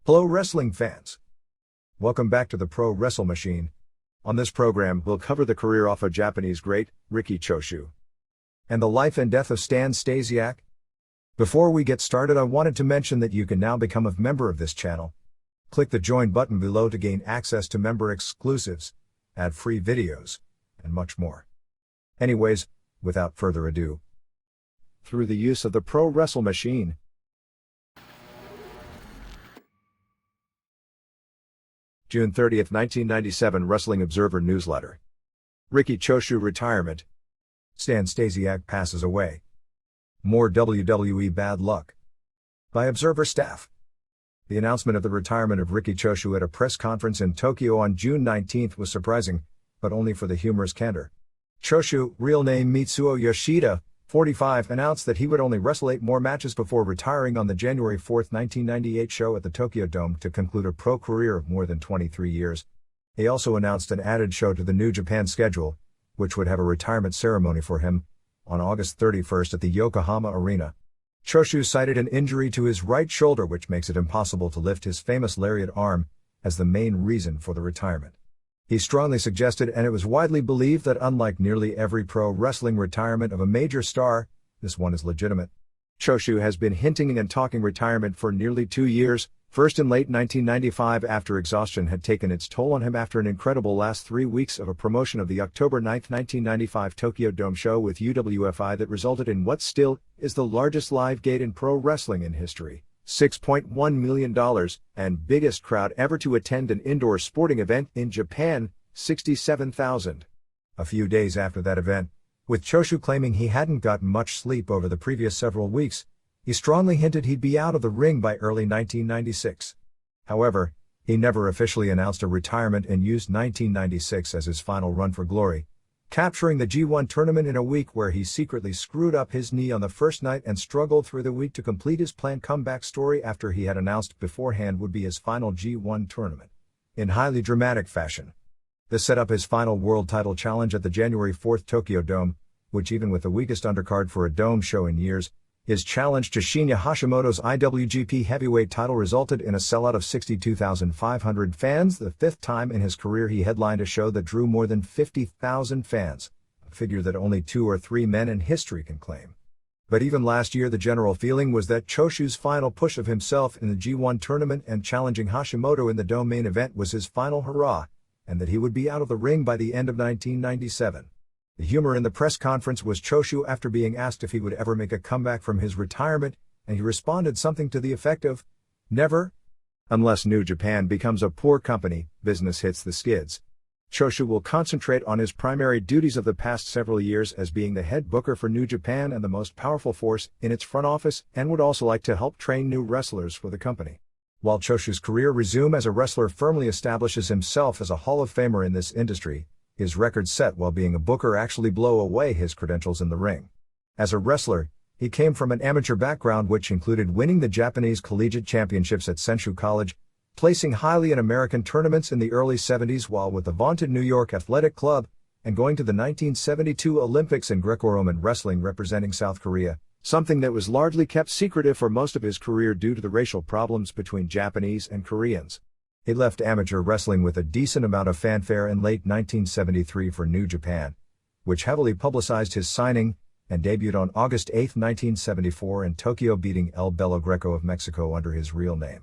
Hello wrestling fans. Welcome back to the Pro Wrestle Machine. On this program, we'll cover the career of a Japanese great, Riki Choshu, and the life and death of Stan Stasiak. Before we get started, I wanted to mention that you can now become a member of this channel. Click the join button below to gain access to member exclusives, ad-free videos, and much more. Anyways, without further ado, through the use of the Pro Wrestle Machine. June 30, 1997 Wrestling Observer Newsletter. Riki Choshu retirement. Stan Stasiak passes away. More WWE bad luck. By Observer staff. The announcement of the retirement of Riki Choshu at a press conference in Tokyo on June 19 was surprising, but only for the humorous candor. Choshu, real name Mitsuo Yoshida, 45, announced that he would only wrestle 8 more matches before retiring on the January 4, 1998 show at the Tokyo Dome to conclude a pro career of more than 23 years. He also announced an added show to the New Japan schedule, which would have a retirement ceremony for him, on August 31 at the Yokohama Arena. Choshu cited an injury to his right shoulder which makes it impossible to lift his famous lariat arm, as the main reason for the retirement. He strongly suggested, and it was widely believed, that unlike nearly every pro wrestling retirement of a major star, this one is legitimate. Choshu has been hinting and talking retirement for nearly 2 years, first in late 1995 after exhaustion had taken its toll on him after an incredible last 3 weeks of a promotion of the October 9, 1995 Tokyo Dome show with USWA that resulted in what still is the largest live gate in pro wrestling in history. $6.1 million, and biggest crowd ever to attend an indoor sporting event in Japan, 67,000. A few days after that event, with Choshu claiming he hadn't gotten much sleep over the previous several weeks, he strongly hinted he'd be out of the ring by early 1996. However, he never officially announced a retirement and used 1996 as his final run for glory, capturing the G1 tournament in a week where he secretly screwed up his knee on the first night and struggled through the week to complete his planned comeback story after he had announced beforehand would be his final G1 tournament, in highly dramatic fashion. This set up his final world title challenge at the January 4 Tokyo Dome, which even with the weakest undercard for a dome show in years, his challenge to Shinya Hashimoto's IWGP heavyweight title resulted in a sellout of 62,500 fans, the 5th time in his career he headlined a show that drew more than 50,000 fans, a figure that only 2 or 3 men in history can claim. But even last year the general feeling was that Choshu's final push of himself in the G1 tournament and challenging Hashimoto in the Dome main event was his final hurrah, and that he would be out of the ring by the end of 1997. The humor in the press conference was Choshu after being asked if he would ever make a comeback from his retirement, and he responded something to the effect of, "Never. Unless New Japan becomes a poor company, business hits the skids." Choshu will concentrate on his primary duties of the past several years as being the head booker for New Japan and the most powerful force in its front office, and would also like to help train new wrestlers for the company. While Choshu's career resume as a wrestler firmly establishes himself as a Hall of Famer in this industry, his record set while being a booker actually blow away his credentials in the ring. As a wrestler, he came from an amateur background which included winning the Japanese Collegiate Championships at Senshu College, placing highly in American tournaments in the early 70s while with the vaunted New York Athletic Club, and going to the 1972 Olympics in Greco-Roman wrestling representing South Korea, something that was largely kept secretive for most of his career due to the racial problems between Japanese and Koreans. He left amateur wrestling with a decent amount of fanfare in late 1973 for New Japan, which heavily publicized his signing, and debuted on August 8, 1974 in Tokyo, beating El Belo Greco of Mexico under his real name.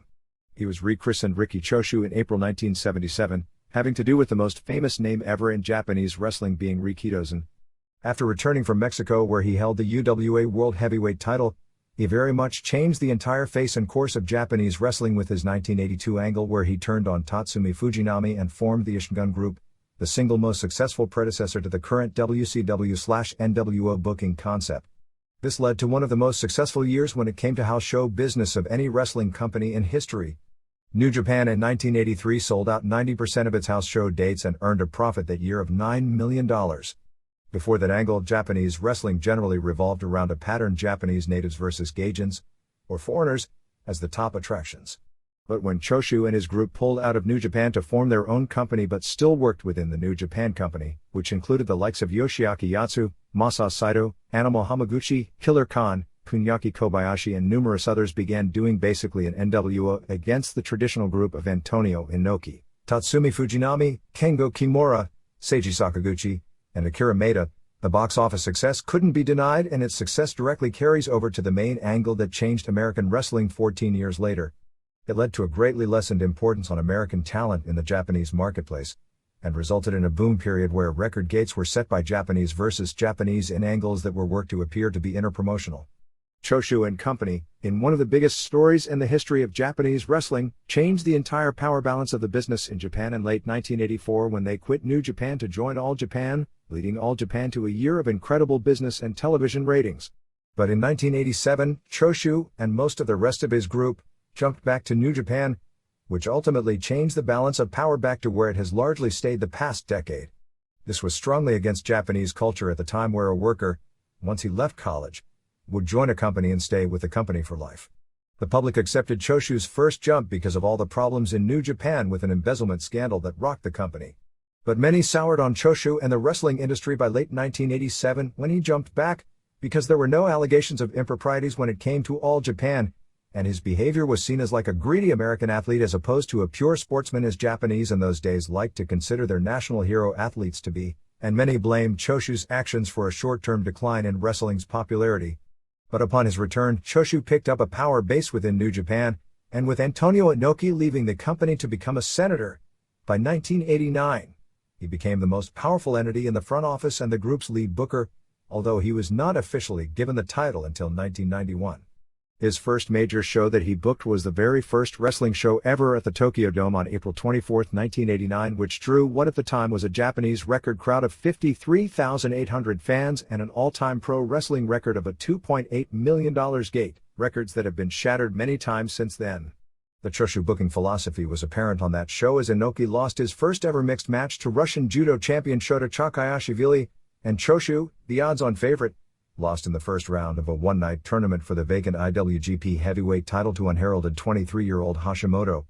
He was rechristened Riki Choshu in April 1977, having to do with the most famous name ever in Japanese wrestling being Rikidozan. After returning from Mexico where he held the USWA World Heavyweight title, he very much changed the entire face and course of Japanese wrestling with his 1982 angle where he turned on Tatsumi Fujinami and formed the Ishingun Group, the single most successful predecessor to the current WCW/NWO booking concept. This led to one of the most successful years when it came to house show business of any wrestling company in history. New Japan in 1983 sold out 90% of its house show dates and earned a profit that year of $9 million. Before that angle, Japanese wrestling generally revolved around a pattern: Japanese natives versus Gaijins, or foreigners, as the top attractions. But when Choshu and his group pulled out of New Japan to form their own company but still worked within the New Japan Company, which included the likes of Yoshiaki Yatsu, Masa Saito, Animal Hamaguchi, Killer Khan, Punyaki Kobayashi and numerous others began doing basically an NWO against the traditional group of Antonio Inoki, Tatsumi Fujinami, Kengo Kimura, Seiji Sakaguchi, and Akira Maeda. The box office success couldn't be denied, and its success directly carries over to the main angle that changed American wrestling 14 years later. It led to a greatly lessened importance on American talent in the Japanese marketplace, and resulted in a boom period where record gates were set by Japanese versus Japanese in angles that were worked to appear to be interpromotional. Choshu and Company, in one of the biggest stories in the history of Japanese wrestling, changed the entire power balance of the business in Japan in late 1984 when they quit New Japan to join All Japan, leading All Japan to a year of incredible business and television ratings. But in 1987, Choshu, and most of the rest of his group, jumped back to New Japan, which ultimately changed the balance of power back to where it has largely stayed the past decade. This was strongly against Japanese culture at the time, where a worker, once he left college, would join a company and stay with the company for life. The public accepted Choshu's first jump because of all the problems in New Japan with an embezzlement scandal that rocked the company. But many soured on Choshu and the wrestling industry by late 1987 when he jumped back, because there were no allegations of improprieties when it came to All Japan, and his behavior was seen as like a greedy American athlete as opposed to a pure sportsman, as Japanese in those days liked to consider their national hero athletes to be, and many blamed Choshu's actions for a short-term decline in wrestling's popularity. But upon his return, Choshu picked up a power base within New Japan, and with Antonio Inoki leaving the company to become a senator, by 1989, he became the most powerful entity in the front office and the group's lead booker, although he was not officially given the title until 1991. His first major show that he booked was the very first wrestling show ever at the Tokyo Dome on April 24, 1989, which drew what at the time was a Japanese record crowd of 53,800 fans and an all-time pro wrestling record of a $2.8 million gate, records that have been shattered many times since then. The Choshu booking philosophy was apparent on that show, as Inoki lost his first ever mixed match to Russian judo champion Shota Chakayashvili, and Choshu, the odds-on favorite, lost in the first round of a one-night tournament for the vacant IWGP heavyweight title to unheralded 23-year-old Hashimoto.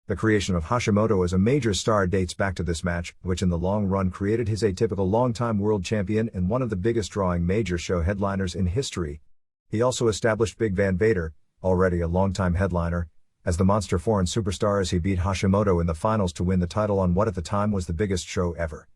The creation of Hashimoto as a major star dates back to this match, which in the long run created his atypical long-time world champion and one of the biggest drawing major show headliners in history. He also established Big Van Vader, already a long-time headliner, as the monster foreign superstar, as he beat Hashimoto in the finals to win the title on what at the time was the biggest show ever.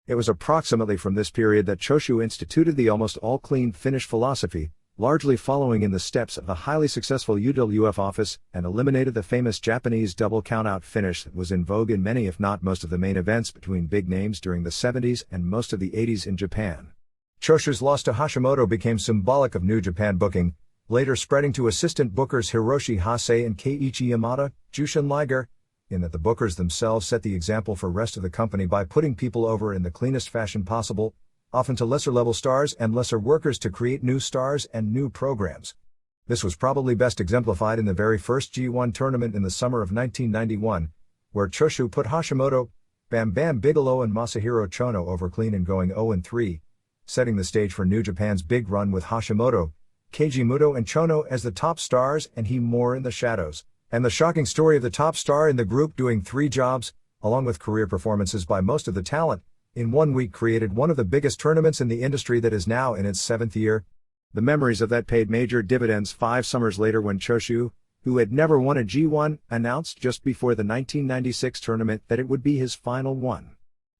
It was approximately from this period that Choshu instituted the almost all-clean finish philosophy, largely following in the steps of the highly successful UWF office, and eliminated the famous Japanese double countout finish that was in vogue in many if not most of the main events between big names during the 70s and most of the 80s in Japan. Choshu's loss to Hashimoto became symbolic of New Japan booking, later spreading to assistant bookers Hiroshi Hase and Keiichi Yamada, Jushin Liger, in that the bookers themselves set the example for rest of the company by putting people over in the cleanest fashion possible, often to lesser-level stars and lesser workers to create new stars and new programs. This was probably best exemplified in the very first G1 tournament in the summer of 1991, where Choshu put Hashimoto, Bam Bam Bigelow and Masahiro Chono over clean and going 0-3, setting the stage for New Japan's big run with Hashimoto, Keiji Muto and Chono as the top stars and he more in the shadows. And the shocking story of the top star in the group doing 3 jobs, along with career performances by most of the talent, in 1 week created one of the biggest tournaments in the industry that is now in its 7th year. The memories of that paid major dividends 5 summers later when Choshu, who had never won a G1, announced just before the 1996 tournament that it would be his final one.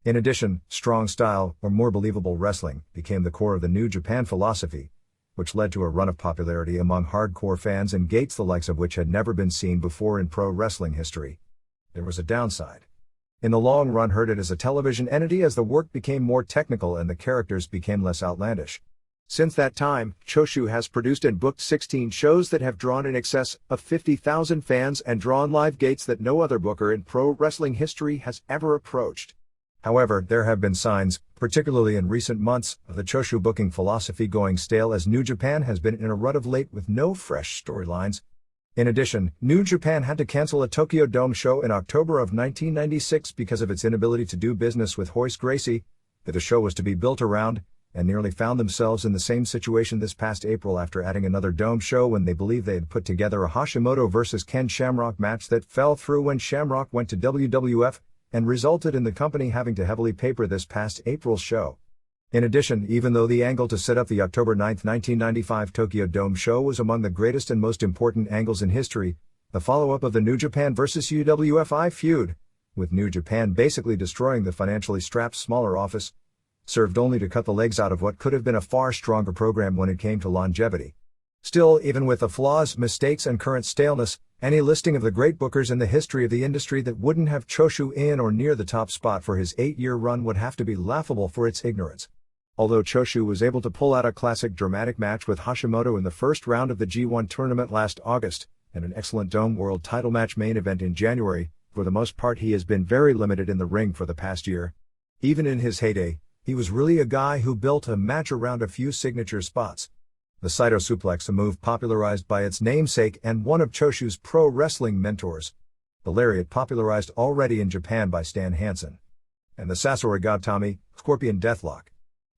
In addition, strong style, or more believable wrestling, became the core of the New Japan philosophy, which led to a run of popularity among hardcore fans and gates the likes of which had never been seen before in pro wrestling history. There was a downside. In the long run, hurt it as a television entity as the work became more technical and the characters became less outlandish. Since that time, Choshu has produced and booked 16 shows that have drawn in excess of 50,000 fans and drawn live gates that no other booker in pro wrestling history has ever approached. However, there have been signs, particularly in recent months, of the Choshu booking philosophy going stale, as New Japan has been in a rut of late with no fresh storylines. In addition, New Japan had to cancel a Tokyo Dome show in October of 1996 because of its inability to do business with Hoist Gracie, that the show was to be built around, and nearly found themselves in the same situation this past April after adding another Dome show when they believed they had put together a Hashimoto vs. Ken Shamrock match that fell through when Shamrock went to WWF, and resulted in the company having to heavily paper this past April's show. In addition, even though the angle to set up the October 9, 1995 Tokyo Dome show was among the greatest and most important angles in history, the follow-up of the New Japan vs. UWFI feud, with New Japan basically destroying the financially strapped smaller office, served only to cut the legs out of what could have been a far stronger program when it came to longevity. Still, even with the flaws, mistakes and current staleness, any listing of the great bookers in the history of the industry that wouldn't have Choshu in or near the top spot for his 8-year run would have to be laughable for its ignorance. Although Choshu was able to pull out a classic dramatic match with Hashimoto in the first round of the G1 tournament last August, and an excellent Dome World title match main event in January, for the most part he has been very limited in the ring for the past year. Even in his heyday, he was really a guy who built a match around a few signature spots. The Saito suplex, a move popularized by its namesake and one of Choshu's pro wrestling mentors. The lariat, popularized already in Japan by Stan Hansen. And the Sasori Gatami, Scorpion Deathlock.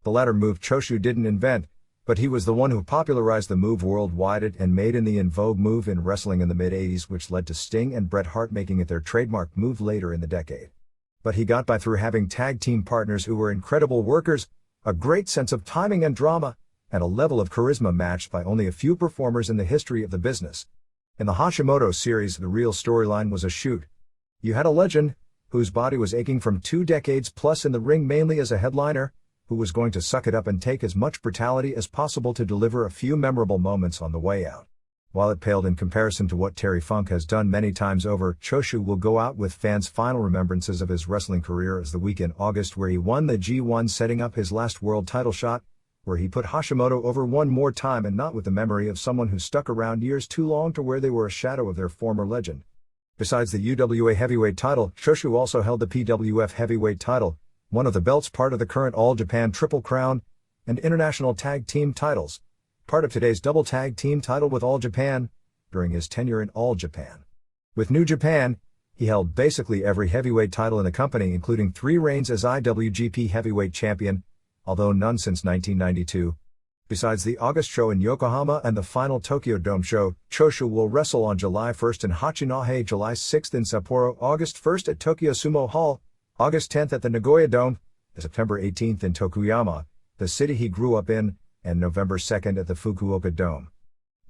The latter move Choshu didn't invent, but he was the one who popularized the move worldwide and made it the in vogue move in wrestling in the mid-80s, which led to Sting and Bret Hart making it their trademark move later in the decade. But he got by through having tag team partners who were incredible workers, a great sense of timing and drama, and a level of charisma matched by only a few performers in the history of the business. In the Hashimoto series, the real storyline was a shoot. You had a legend, whose body was aching from 2 decades plus in the ring mainly as a headliner, who was going to suck it up and take as much brutality as possible to deliver a few memorable moments on the way out. While it paled in comparison to what Terry Funk has done many times over, Choshu will go out with fans' final remembrances of his wrestling career as the week in August where he won the G1, setting up his last world title shot, where he put Hashimoto over one more time, and not with the memory of someone who stuck around years too long to where they were a shadow of their former legend. Besides the UWA heavyweight title, Choshu also held the PWF heavyweight title, one of the belts part of the current All Japan Triple Crown, and international tag team titles, part of today's double tag team title with All Japan, during his tenure in All Japan. With New Japan, he held basically every heavyweight title in the company, including 3 reigns as IWGP heavyweight champion, although none since 1992. Besides the August show in Yokohama and the final Tokyo Dome show, Choshu will wrestle on July 1st in Hachinohe, July 6th in Sapporo, August 1st at Tokyo Sumo Hall, August 10th at the Nagoya Dome, September 18th in Tokuyama, the city he grew up in, and November 2nd at the Fukuoka Dome.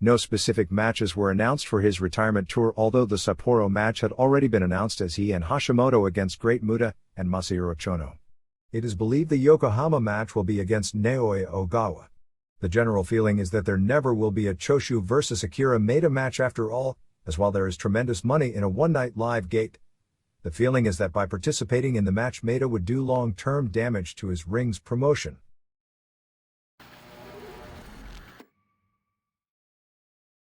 No specific matches were announced for his retirement tour, although the Sapporo match had already been announced as he and Hashimoto against Great Muta and Masahiro Chono. It is believed the Yokohama match will be against Naoya Ogawa. The general feeling is that there never will be a Choshu vs. Akira Maeda match after all, as while there is tremendous money in a one-night live gate, the feeling is that by participating in the match Maeda would do long-term damage to his ring's promotion.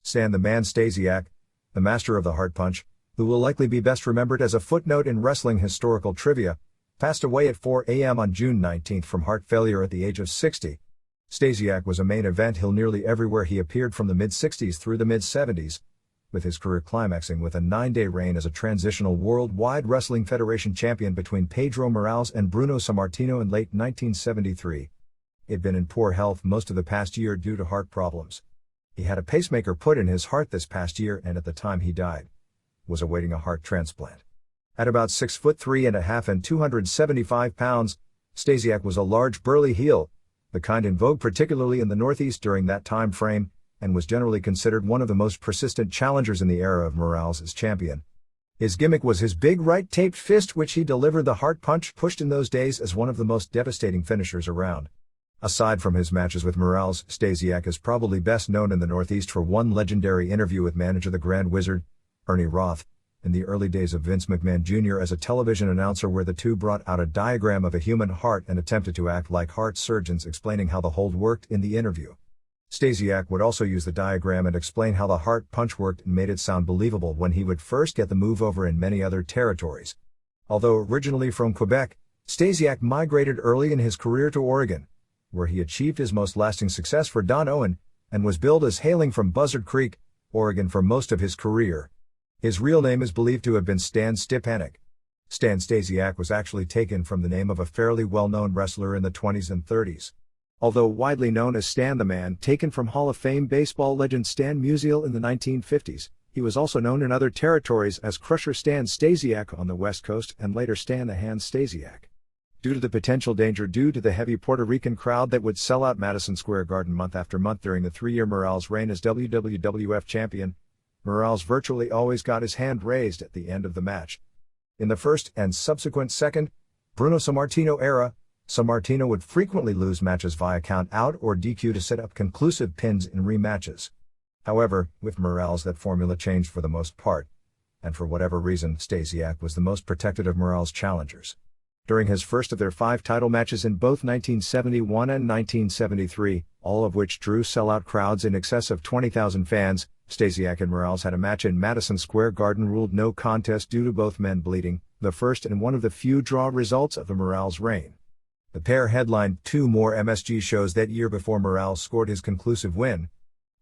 Stan the Man Stasiak, the master of the heart punch, who will likely be best remembered as a footnote in wrestling historical trivia, passed away at 4 a.m. on June 19 from heart failure at the age of 60. Stasiak was a main event heel nearly everywhere he appeared from the mid-60s through the mid-70s, with his career climaxing with a 9-day reign as a transitional Worldwide Wrestling Federation champion between Pedro Morales and Bruno Sammartino in late 1973. He'd been in poor health most of the past year due to heart problems. He had a pacemaker put in his heart this past year and at the time he died, was awaiting a heart transplant. At about 6'3.5" and 275 pounds, Stasiak was a large burly heel, the kind in vogue particularly in the Northeast during that time frame, and was generally considered one of the most persistent challengers in the era of Morales as champion. His gimmick was his big right taped fist, which he delivered the heart punch, pushed in those days as one of the most devastating finishers around. Aside from his matches with Morales, Stasiak is probably best known in the Northeast for one legendary interview with manager the Grand Wizard, Ernie Roth, in the early days of Vince McMahon Jr. as a television announcer, where the two brought out a diagram of a human heart and attempted to act like heart surgeons, explaining how the hold worked in the interview. Stasiak would also use the diagram and explain how the heart punch worked and made it sound believable when he would first get the move over in many other territories. Although originally from Quebec, Stasiak migrated early in his career to Oregon, where he achieved his most lasting success for Don Owen, and was billed as hailing from Buzzard Creek, Oregon for most of his career. His real name is believed to have been Stan Stepanek. Stan Stasiak was actually taken from the name of a fairly well-known wrestler in the 20s and 30s. Although widely known as Stan the Man, taken from Hall of Fame baseball legend Stan Musial in the 1950s, he was also known in other territories as Crusher Stan Stasiak on the West Coast and later Stan the Hand Stasiak. due to the potential danger due to the heavy Puerto Rican crowd that would sell out Madison Square Garden month after month during the 3-year Morales reign as WWF champion. Morales virtually always got his hand raised at the end of the match. In the first and subsequent second, Bruno Sammartino era, Sammartino would frequently lose matches via count out or DQ to set up conclusive pins in rematches. However, with Morales that formula changed for the most part, and for whatever reason Stasiak was the most protected of Morales' challengers. During his first of their 5 title matches in both 1971 and 1973, all of which drew sellout crowds in excess of 20,000 fans, Stasiak and Morales had a match in Madison Square Garden ruled no contest due to both men bleeding, the first and one of the few draw results of the Morales reign. The pair headlined 2 more MSG shows that year before Morales scored his conclusive win.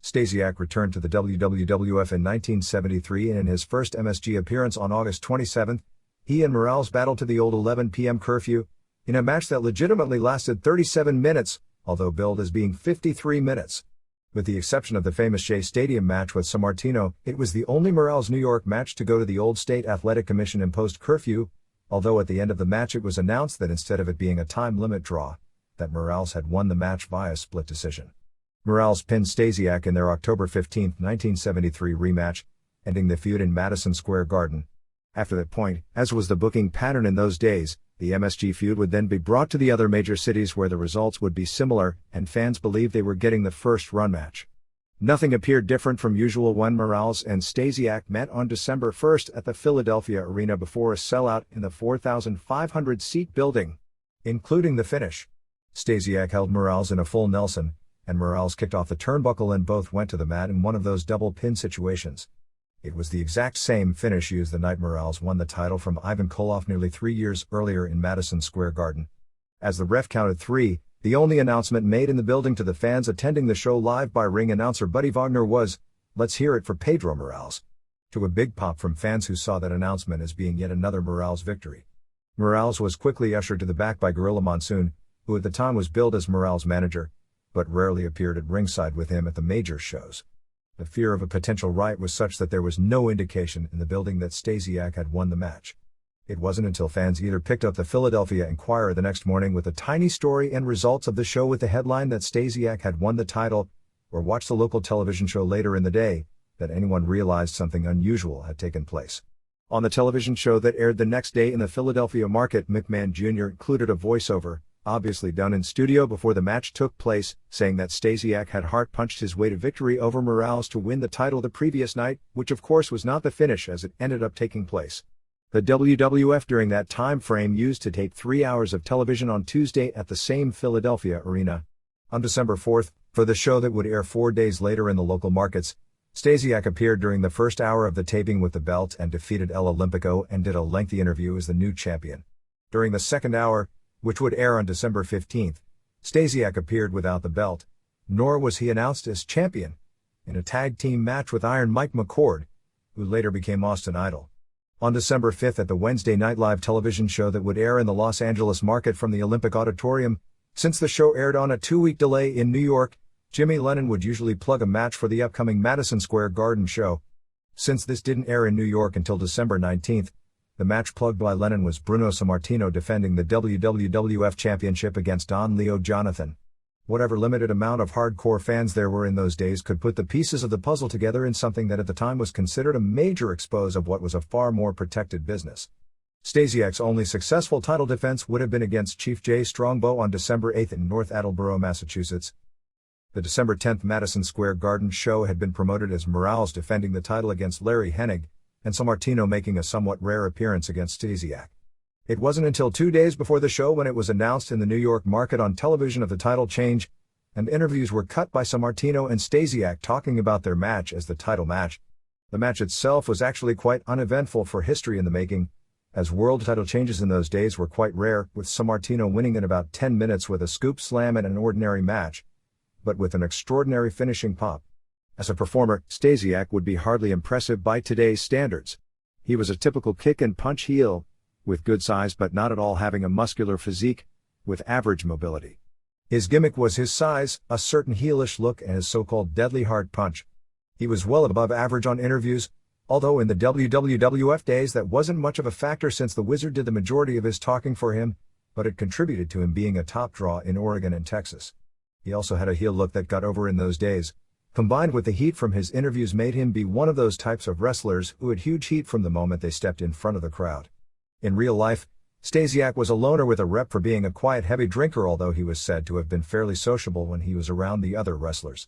Stasiak returned to the WWF in 1973 and in his first MSG appearance on August 27, he and Morales battled to the old 11 p.m. curfew, in a match that legitimately lasted 37 minutes, although billed as being 53 minutes. With the exception of the famous Shea Stadium match with Sammartino, it was the only Morales New York match to go to the old State Athletic Commission imposed curfew, although at the end of the match it was announced that instead of it being a time limit draw, that Morales had won the match via split decision. Morales pinned Stasiak in their October 15, 1973 rematch, ending the feud in Madison Square Garden. After that point, as was the booking pattern in those days, the MSG feud would then be brought to the other major cities where the results would be similar, and fans believed they were getting the first run match. Nothing appeared different from usual when Morales and Stasiak met on December 1 at the Philadelphia Arena before a sellout in the 4,500-seat building, including the finish. Stasiak held Morales in a full Nelson, and Morales kicked off the turnbuckle and both went to the mat in one of those double pin situations. It was the exact same finish used the night Morales won the title from Ivan Koloff nearly 3 years earlier in Madison Square Garden. As the ref counted 3, the only announcement made in the building to the fans attending the show live by ring announcer Buddy Wagner was, "Let's hear it for Pedro Morales," to a big pop from fans who saw that announcement as being yet another Morales victory. Morales was quickly ushered to the back by Gorilla Monsoon, who at the time was billed as Morales' manager, but rarely appeared at ringside with him at the major shows. The fear of a potential riot was such that there was no indication in the building that Stasiak had won the match. It wasn't until fans either picked up the Philadelphia Inquirer the next morning with a tiny story and results of the show with the headline that Stasiak had won the title, or watched the local television show later in the day, that anyone realized something unusual had taken place. On the television show that aired the next day in the Philadelphia market, McMahon Jr. included a voiceover, obviously done in studio before the match took place, saying that Stasiak had heart-punched his way to victory over Morales to win the title the previous night, which of course was not the finish as it ended up taking place. The WWF during that time frame used to tape 3 hours of television on Tuesday at the same Philadelphia arena. On December 4, for the show that would air 4 days later in the local markets, Stasiak appeared during the first hour of the taping with the belt and defeated El Olympico and did a lengthy interview as the new champion. During the second hour, which would air on December 15, Stasiak appeared without the belt, nor was he announced as champion, in a tag team match with Iron Mike McCord, who later became Austin Idol. On December 5 at the Wednesday night live television show that would air in the Los Angeles market from the Olympic Auditorium, since the show aired on a 2-week delay in New York, Jimmy Lennon would usually plug a match for the upcoming Madison Square Garden show. Since this didn't air in New York until December 19, the match plugged by Lennon was Bruno Sammartino defending the WWF Championship against Don Leo Jonathan. Whatever limited amount of hardcore fans there were in those days could put the pieces of the puzzle together in something that at the time was considered a major expose of what was a far more protected business. Stasiak's only successful title defense would have been against Chief Jay Strongbow on December 8 in North Attleboro, Massachusetts. The December 10 Madison Square Garden show had been promoted as Morales defending the title against Larry Hennig, and Sammartino making a somewhat rare appearance against Stasiak. It wasn't until 2 days before the show when it was announced in the New York market on television of the title change, and interviews were cut by Sammartino and Stasiak talking about their match as the title match. The match itself was actually quite uneventful for history in the making, as world title changes in those days were quite rare, with Sammartino winning in about 10 minutes with a scoop slam in an ordinary match, but with an extraordinary finishing pop. As a performer, Stasiak would be hardly impressive by today's standards. He was a typical kick and punch heel, with good size but not at all having a muscular physique, with average mobility. His gimmick was his size, a certain heelish look and his so-called deadly hard punch. He was well above average on interviews, although in the WWF days that wasn't much of a factor since the Wizard did the majority of his talking for him, but it contributed to him being a top draw in Oregon and Texas. He also had a heel look that got over in those days, combined with the heat from his interviews made him be one of those types of wrestlers who had huge heat from the moment they stepped in front of the crowd. In real life, Stasiak was a loner with a rep for being a quiet heavy drinker, although he was said to have been fairly sociable when he was around the other wrestlers.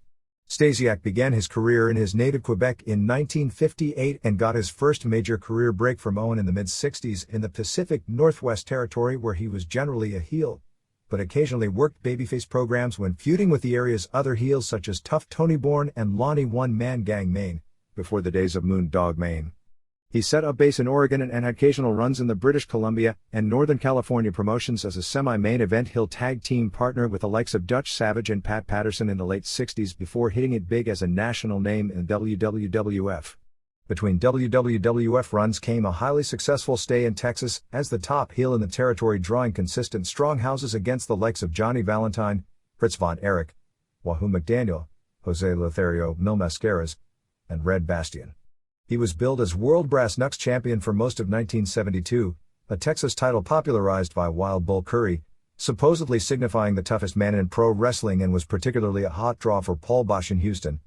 Stasiak began his career in his native Quebec in 1958 and got his first major career break from Owen in the mid-60s in the Pacific Northwest Territory, where he was generally a heel, but occasionally worked babyface programs when feuding with the area's other heels such as Tough Tony Bourne and Lonnie One Man Gang Maine, before the days of Moondog Maine. He set up base in Oregon and had occasional runs in the British Columbia and Northern California promotions as a semi-main event heel tag team partner with the likes of Dutch Savage and Pat Patterson in the late 60s before hitting it big as a national name in WWF. Between WWF runs came a highly successful stay in Texas as the top heel in the territory, drawing consistent strong houses against the likes of Johnny Valentine, Fritz Von Erich, Wahoo McDaniel, Jose Lothario Mil Mascaras, and Red Bastian. He was billed as World Brass Knucks champion for most of 1972, a Texas title popularized by Wild Bull Curry, supposedly signifying the toughest man in pro wrestling, and was particularly a hot draw for Paul Boesch in Houston.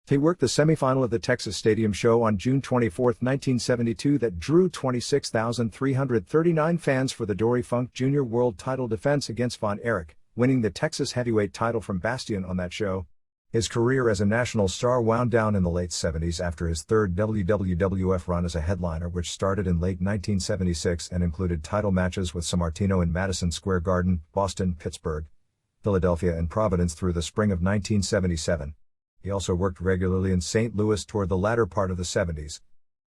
He worked the semifinal of the Texas Stadium show on June 24, 1972 that drew 26,339 fans for the Dory Funk Jr. World title defense against Von Erich, winning the Texas heavyweight title from Bastian on that show. His career as a national star wound down in the late 70s after his third WWF run as a headliner, which started in late 1976 and included title matches with Sammartino in Madison Square Garden, Boston, Pittsburgh, Philadelphia and Providence through the spring of 1977. He also worked regularly in St. Louis toward the latter part of the 70s.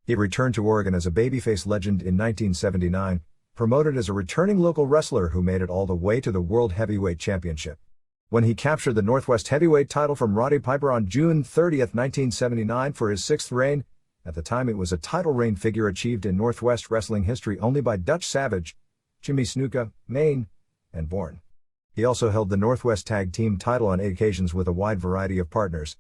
He returned to Oregon as a babyface legend in 1979, promoted as a returning local wrestler who made it all the way to the World Heavyweight Championship. When he captured the Northwest Heavyweight title from Roddy Piper on June 30, 1979 for his sixth reign, at the time it was a title reign figure achieved in Northwest wrestling history only by Dutch Savage, Jimmy Snuka, Maine, and Bourne. He also held the Northwest Tag Team title on 8 occasions with a wide variety of partners.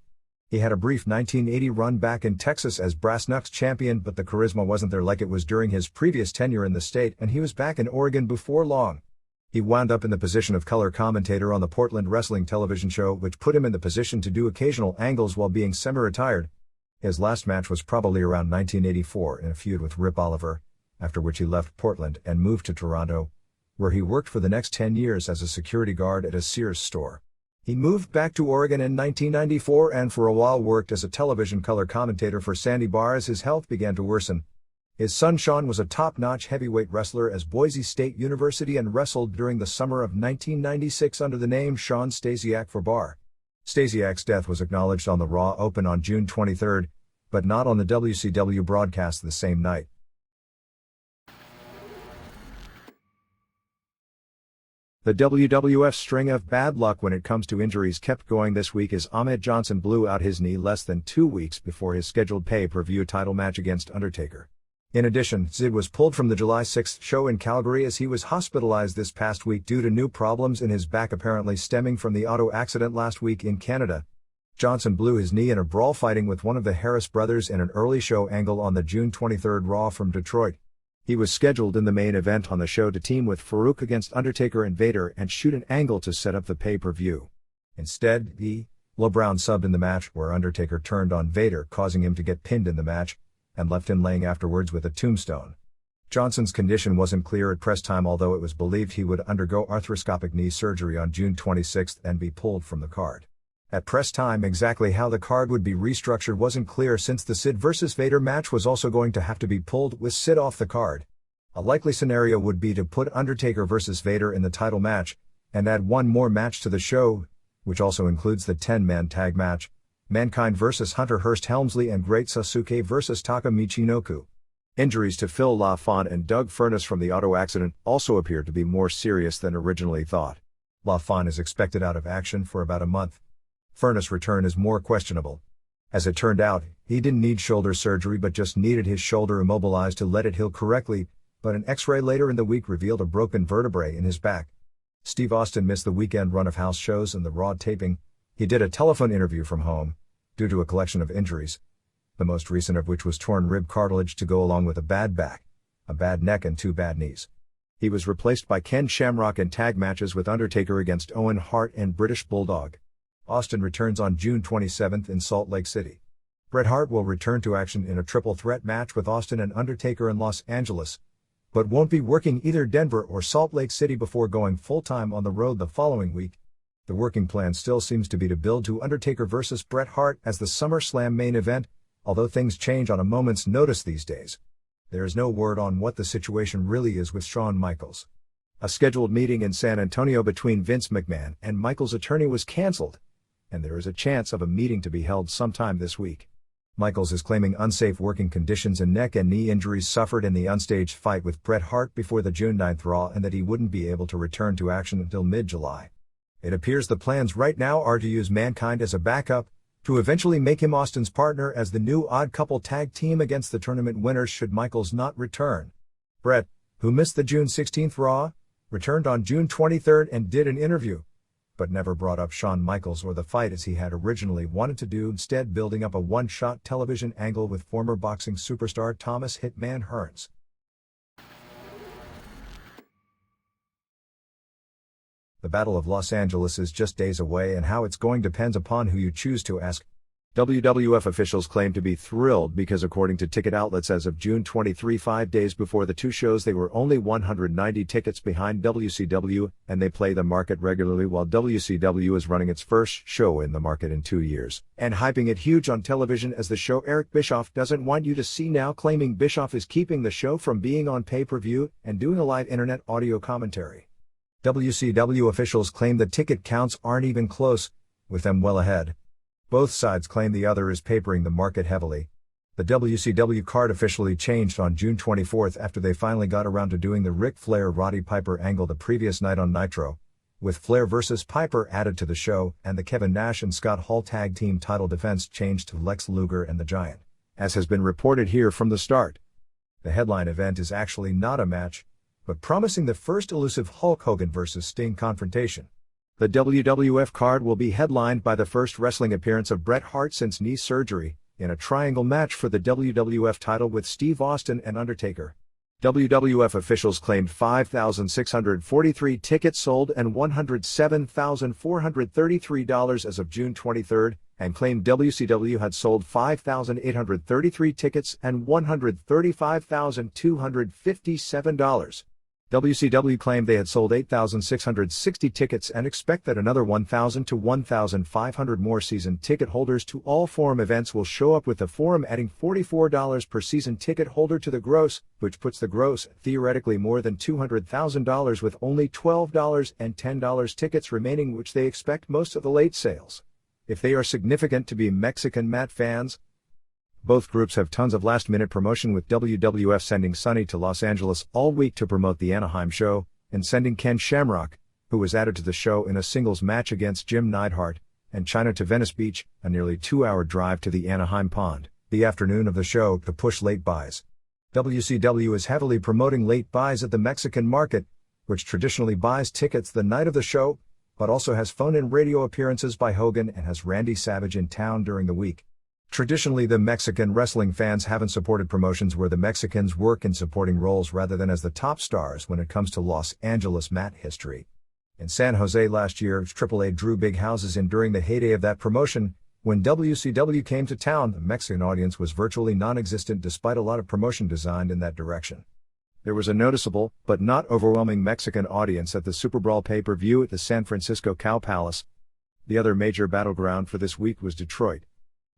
He had a brief 1980 run back in Texas as Brass Knucks champion, but the charisma wasn't there like it was during his previous tenure in the state, and he was back in Oregon before long. He wound up in the position of color commentator on the Portland Wrestling television show, which put him in the position to do occasional angles while being semi-retired. His last match was probably around 1984 in a feud with Rip Oliver, after which he left Portland and moved to Toronto, where he worked for the next 10 years as a security guard at a Sears store. He moved back to Oregon in 1994 and for a while worked as a television color commentator for Sandy Barr as his health began to worsen. His son Sean was a top-notch heavyweight wrestler as Boise State University and wrestled during the summer of 1996 under the name Sean Stasiak for Barr. Stasiak's death was acknowledged on the Raw Open on June 23, but not on the WCW broadcast the same night. The WWF's string of bad luck when it comes to injuries kept going this week as Ahmed Johnson blew out his knee less than 2 weeks before his scheduled pay-per-view title match against Undertaker. In addition, Zid was pulled from the July 6 show in Calgary as he was hospitalized this past week due to new problems in his back apparently stemming from the auto accident last week in Canada. Johnson blew his knee in a brawl fighting with one of the Harris brothers in an early show angle on the June 23 Raw from Detroit. He was scheduled in the main event on the show to team with Farouk against Undertaker and Vader and shoot an angle to set up the pay-per-view. Instead, LeBron subbed in the match where Undertaker turned on Vader, causing him to get pinned in the match, and left him laying afterwards with a tombstone. Johnson's condition wasn't clear at press time, although it was believed he would undergo arthroscopic knee surgery on June 26 and be pulled from the card. At press time, exactly how the card would be restructured wasn't clear, since the Sid vs. Vader match was also going to have to be pulled with Sid off the card. A likely scenario would be to put Undertaker vs. Vader in the title match, and add one more match to the show, which also includes the 10-man tag match, Mankind vs. Hunter Hearst Helmsley and Great Sasuke vs. Taka Michinoku. Injuries to Phil LaFon and Doug Furnas from the auto accident also appear to be more serious than originally thought. LaFon is expected out of action for about a month. Furnas' return is more questionable. As it turned out, he didn't need shoulder surgery but just needed his shoulder immobilized to let it heal correctly, but an X-ray later in the week revealed a broken vertebrae in his back. Steve Austin missed the weekend run of house shows and the Raw taping. He did a telephone interview from home, due to a collection of injuries, the most recent of which was torn rib cartilage to go along with a bad back, a bad neck and 2 bad knees. He was replaced by Ken Shamrock in tag matches with Undertaker against Owen Hart and British Bulldog. Austin returns on June 27 in Salt Lake City. Bret Hart will return to action in a triple threat match with Austin and Undertaker in Los Angeles, but won't be working either Denver or Salt Lake City before going full-time on the road the following week. The working plan still seems to be to build to Undertaker vs. Bret Hart as the SummerSlam main event, although things change on a moment's notice these days. There is no word on what the situation really is with Shawn Michaels. A scheduled meeting in San Antonio between Vince McMahon and Michaels' attorney was cancelled, and there is a chance of a meeting to be held sometime this week. Michaels is claiming unsafe working conditions and neck and knee injuries suffered in the unstaged fight with Bret Hart before the June 9 Raw, and that he wouldn't be able to return to action until mid-July. It appears the plans right now are to use Mankind as a backup, to eventually make him Austin's partner as the new Odd Couple tag team against the tournament winners should Michaels not return. Bret, who missed the June 16 Raw, returned on June 23 and did an interview, but never brought up Shawn Michaels or the fight as he had originally wanted to do, instead building up a one-shot television angle with former boxing superstar Thomas Hitman Hearns. The Battle of Los Angeles is just days away, and how it's going depends upon who you choose to ask. WWF officials claim to be thrilled because, according to ticket outlets, as of June 23, 5 days before the two shows, they were only 190 tickets behind WCW, and they play the market regularly while WCW is running its first show in the market in 2 years, and hyping it huge on television as the show Eric Bischoff doesn't want you to see now, claiming Bischoff is keeping the show from being on pay-per-view and doing a live internet audio commentary. WCW officials claim the ticket counts aren't even close, with them well ahead. Both sides claim the other is papering the market heavily. The WCW card officially changed on June 24 after they finally got around to doing the Ric Flair-Roddy Piper angle the previous night on Nitro, with Flair vs. Piper added to the show, and the Kevin Nash and Scott Hall tag team title defense changed to Lex Luger and the Giant, as has been reported here from the start. The headline event is actually not a match, but promising the first elusive Hulk Hogan vs. Sting confrontation. The WWF card will be headlined by the first wrestling appearance of Bret Hart since knee surgery, in a triangle match for the WWF title with Steve Austin and Undertaker. WWF officials claimed 5,643 tickets sold and $107,433 as of June 23, and claimed WCW had sold 5,833 tickets and $135,257. WCW claimed they had sold 8,660 tickets and expect that another 1,000 to 1,500 more season ticket holders to all Forum events will show up, with the Forum adding $44 per season ticket holder to the gross, which puts the gross at theoretically more than $200,000, with only $12 and $10 tickets remaining, which they expect most of the late sales, if they are significant, to be Mexican mat fans. Both groups have tons of last-minute promotion, with WWF sending Sonny to Los Angeles all week to promote the Anaheim show, and sending Ken Shamrock, who was added to the show in a singles match against Jim Neidhart, and China to Venice Beach, a nearly 2-hour drive to the Anaheim Pond, the afternoon of the show, to push late buys. WCW is heavily promoting late buys at the Mexican market, which traditionally buys tickets the night of the show, but also has phone-in radio appearances by Hogan and has Randy Savage in town during the week. Traditionally, the Mexican wrestling fans haven't supported promotions where the Mexicans work in supporting roles rather than as the top stars when it comes to Los Angeles mat history. In San Jose last year, AAA drew big houses in during the heyday of that promotion. When WCW came to town, the Mexican audience was virtually non-existent despite a lot of promotion designed in that direction. There was a noticeable, but not overwhelming Mexican audience at the Super Brawl pay-per-view at the San Francisco Cow Palace. The other major battleground for this week was Detroit.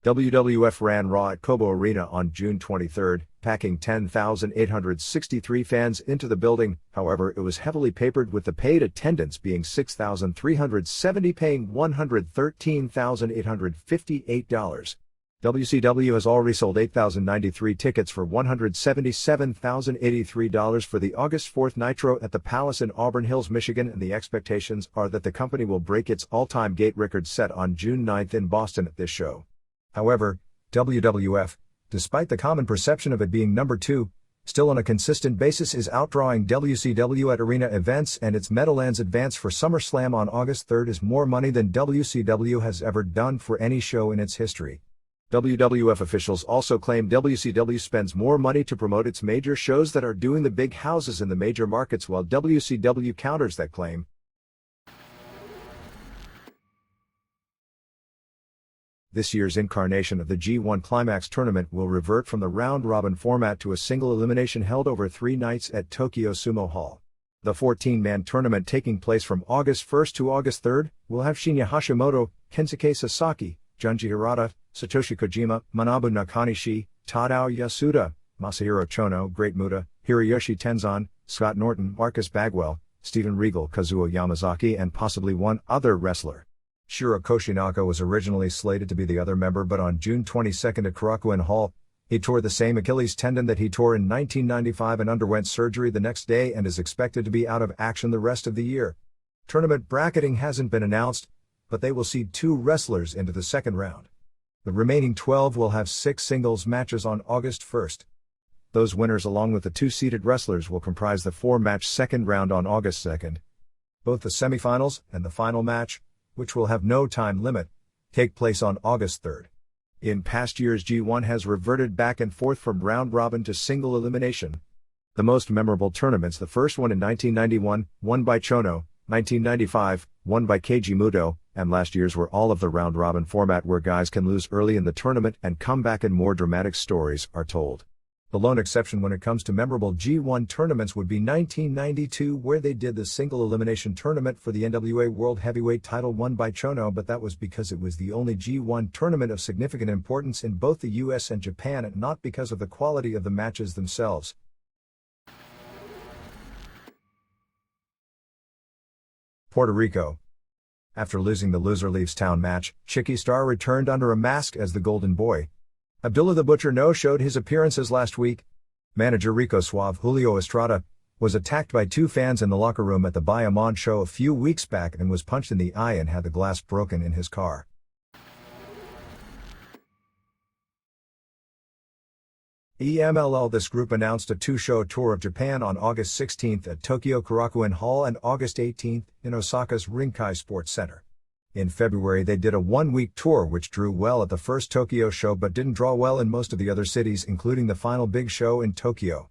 WWF ran Raw at Cobo Arena on June 23, packing 10,863 fans into the building. However, it was heavily papered, with the paid attendance being 6,370, paying $113,858. WCW has already sold 8,093 tickets for $177,083 for the August 4 Nitro at the Palace in Auburn Hills, Michigan, and the expectations are that the company will break its all-time gate record set on June 9 in Boston at this show. However, WWF, despite the common perception of it being number 2, still on a consistent basis is outdrawing WCW at arena events, and its Meadowlands advance for SummerSlam on August 3 is more money than WCW has ever done for any show in its history. WWF officials also claim WCW spends more money to promote its major shows that are doing the big houses in the major markets, while WCW counters that claim. This year's incarnation of the G1 CLIMAX tournament will revert from the round-robin format to a single elimination held over 3 nights at Tokyo Sumo Hall. The 14-man tournament, taking place from August 1st to August 3rd, will have Shinya Hashimoto, Kensuke Sasaki, Junji Hirata, Satoshi Kojima, Manabu Nakanishi, Tadao Yasuda, Masahiro Chono, Great Muta, Hiroyoshi Tenzan, Scott Norton, Marcus Bagwell, Steven Regal, Kazuo Yamazaki, and possibly one other wrestler. Shiro Koshinaka was originally slated to be the other member, but on June 22 at Korakuen Hall, he tore the same Achilles tendon that he tore in 1995 and underwent surgery the next day and is expected to be out of action the rest of the year. Tournament bracketing hasn't been announced, but they will seed 2 wrestlers into the second round. The remaining 12 will have 6 singles matches on August 1st. Those winners, along with the 2 seeded wrestlers, will comprise the 4-match second round on August 2nd. Both the semifinals and the final match, which will have no time limit, take place on August 3rd. In past years, G1 has reverted back and forth from round-robin to single elimination. The most memorable tournaments: the first one in 1991, won by Chono, 1995, won by Keiji Muto, and last year's were all of the round-robin format where guys can lose early in the tournament and come back and more dramatic stories are told. The lone exception when it comes to memorable G1 tournaments would be 1992, where they did the single elimination tournament for the NWA World Heavyweight title, won by Chono, but that was because it was the only G1 tournament of significant importance in both the US and Japan, and not because of the quality of the matches themselves. Puerto Rico. After losing the Loser Leaves Town match, Chicky Star returned under a mask as the Golden Boy. Abdullah the Butcher no-showed his appearances last week. Manager Rico Suave Julio Estrada was attacked by 2 fans in the locker room at the Bayamon show a few weeks back and was punched in the eye and had the glass broken in his car. EMLL. This group announced a 2-show tour of Japan on August 16th at Tokyo Korakuen Hall and August 18th in Osaka's Rinkai Sports Center. In February they did a 1-week tour which drew well at the first Tokyo show but didn't draw well in most of the other cities, including the final big show in Tokyo.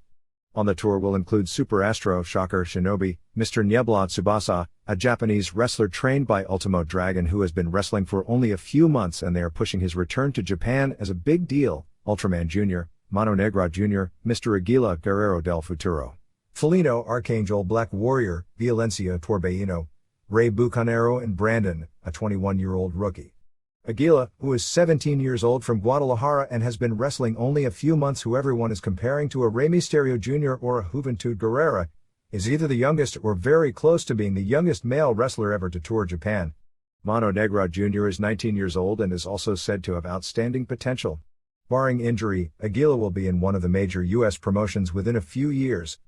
On the tour will include Super Astro, Shocker, Shinobi, Mr. Niebla Tsubasa, a Japanese wrestler trained by Ultimo Dragon who has been wrestling for only a few months, and they are pushing his return to Japan as a big deal, Ultraman Jr., Mano Negra Jr., Mr. Aguila, Guerrero del Futuro, Felino, Archangel, Black Warrior, Violencia Torbellino, Ray Bucanero, and Brandon, a 21-year-old rookie. Aguila, who is 17 years old, from Guadalajara and has been wrestling only a few months, who everyone is comparing to a Rey Mysterio Jr. or a Juventud Guerrera, is either the youngest or very close to being the youngest male wrestler ever to tour Japan. Mano Negra Jr. is 19 years old and is also said to have outstanding potential. Barring injury, Aguila will be in one of the major U.S. promotions within a few years.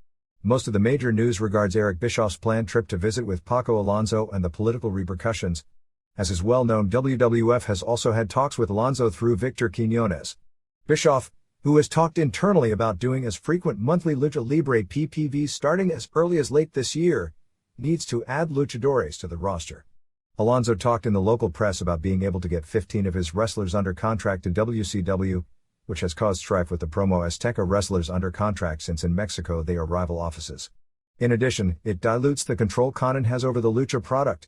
Most of the major news regards Eric Bischoff's planned trip to visit with Paco Alonso and the political repercussions. As is well known, WWF has also had talks with Alonso through Victor Quiñones. Bischoff, who has talked internally about doing as frequent monthly Lucha Libre PPVs starting as early as late this year, needs to add luchadores to the roster. Alonso talked in the local press about being able to get 15 of his wrestlers under contract to WCW, which has caused strife with the Promo Azteca wrestlers under contract since in Mexico they are rival offices. In addition, it dilutes the control Conan has over the Lucha product.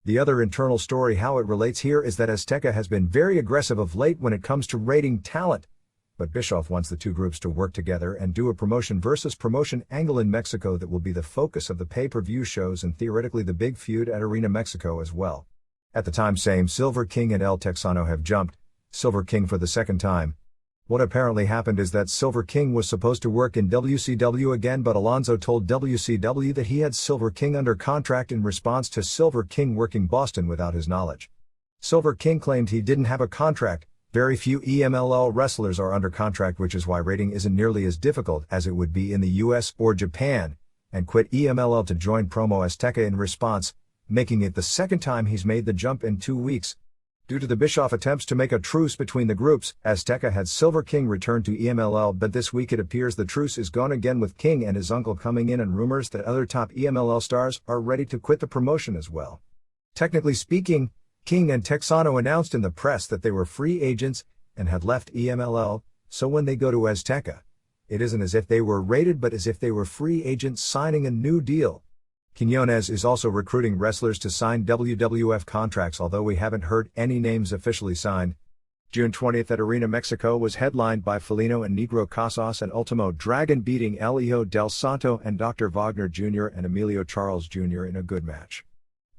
The other internal story how it relates here is that Azteca has been very aggressive of late when it comes to rating talent, but Bischoff wants the 2 groups to work together and do a promotion versus promotion angle in Mexico that will be the focus of the pay-per-view shows and theoretically the big feud at Arena Mexico as well. At the time, same Silver King and El Texano have jumped, Silver King for the second time. What apparently happened is that Silver King was supposed to work in WCW again, but Alonso told WCW that he had Silver King under contract in response to Silver King working Boston without his knowledge. Silver King claimed he didn't have a contract. Very few EMLL wrestlers are under contract, which is why rating isn't nearly as difficult as it would be in the US or Japan, and quit EMLL to join Promo Azteca in response, making it the second time he's made the jump in 2 weeks. Due to the Bischoff attempts to make a truce between the groups, Azteca had Silver King return to EMLL, but this week it appears the truce is gone again, with King and his uncle coming in and rumors that other top EMLL stars are ready to quit the promotion as well. Technically speaking, King and Texano announced in the press that they were free agents, and had left EMLL, so when they go to AZTECA, it isn't as if they were raided but as if they were free agents signing a new deal. Quiñones is also recruiting wrestlers to sign WWF contracts, although we haven't heard any names officially signed. June 20th at Arena Mexico was headlined by Felino and Negro Casas and Ultimo Dragon beating El Hijo del Santo and Dr. Wagner Jr. and Emilio Charles Jr. in a good match.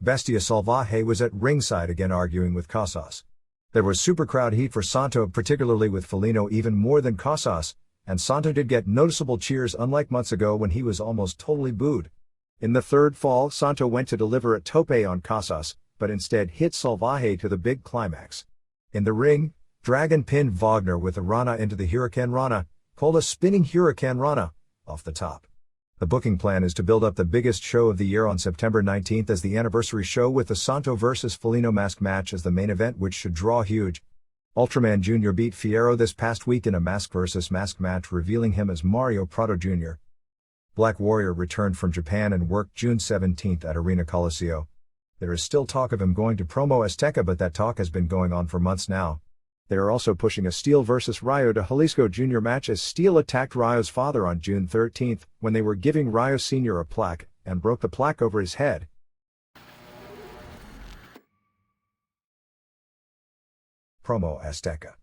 Bestia Salvaje was at ringside again arguing with Casas. There was super crowd heat for Santo, particularly with Felino even more than Casas, and Santo did get noticeable cheers unlike months ago when he was almost totally booed. In the third fall, Santo went to deliver a tope on Casas, but instead hit Salvaje to the big climax. In the ring, Dragon pinned Wagner with a Rana into the Hurricane Rana, called a spinning Hurricane Rana, off the top. The booking plan is to build up the biggest show of the year on September 19th as the anniversary show with the Santo vs. Felino mask match as the main event, which should draw huge. Ultraman Jr. beat Fierro this past week in a mask vs. mask match, revealing him as Mario Prado Jr. Black Warrior returned from Japan and worked June 17th at Arena Coliseo. There is still talk of him going to Promo Azteca, but that talk has been going on for months now. They are also pushing a Steel vs. Rayo de Jalisco Jr. match as Steel attacked Rayo's father on June 13th when they were giving Rayo Sr. a plaque and broke the plaque over his head. Promo Azteca.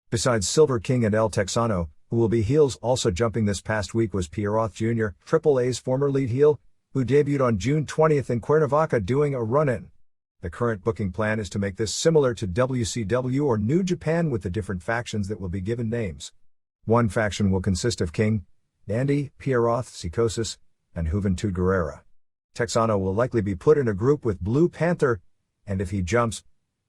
Besides Silver King and El Texano, who will be heels, also jumping this past week was Pierroth Jr., AAA's former lead heel, who debuted on June 20th in Cuernavaca doing a run-in. The current booking plan is to make this similar to WCW or New Japan with the different factions that will be given names. One faction will consist of King, Dandy, Pierroth, Psicosis, and Juventud Guerrera. Texano will likely be put in a group with Blue Panther, and if he jumps,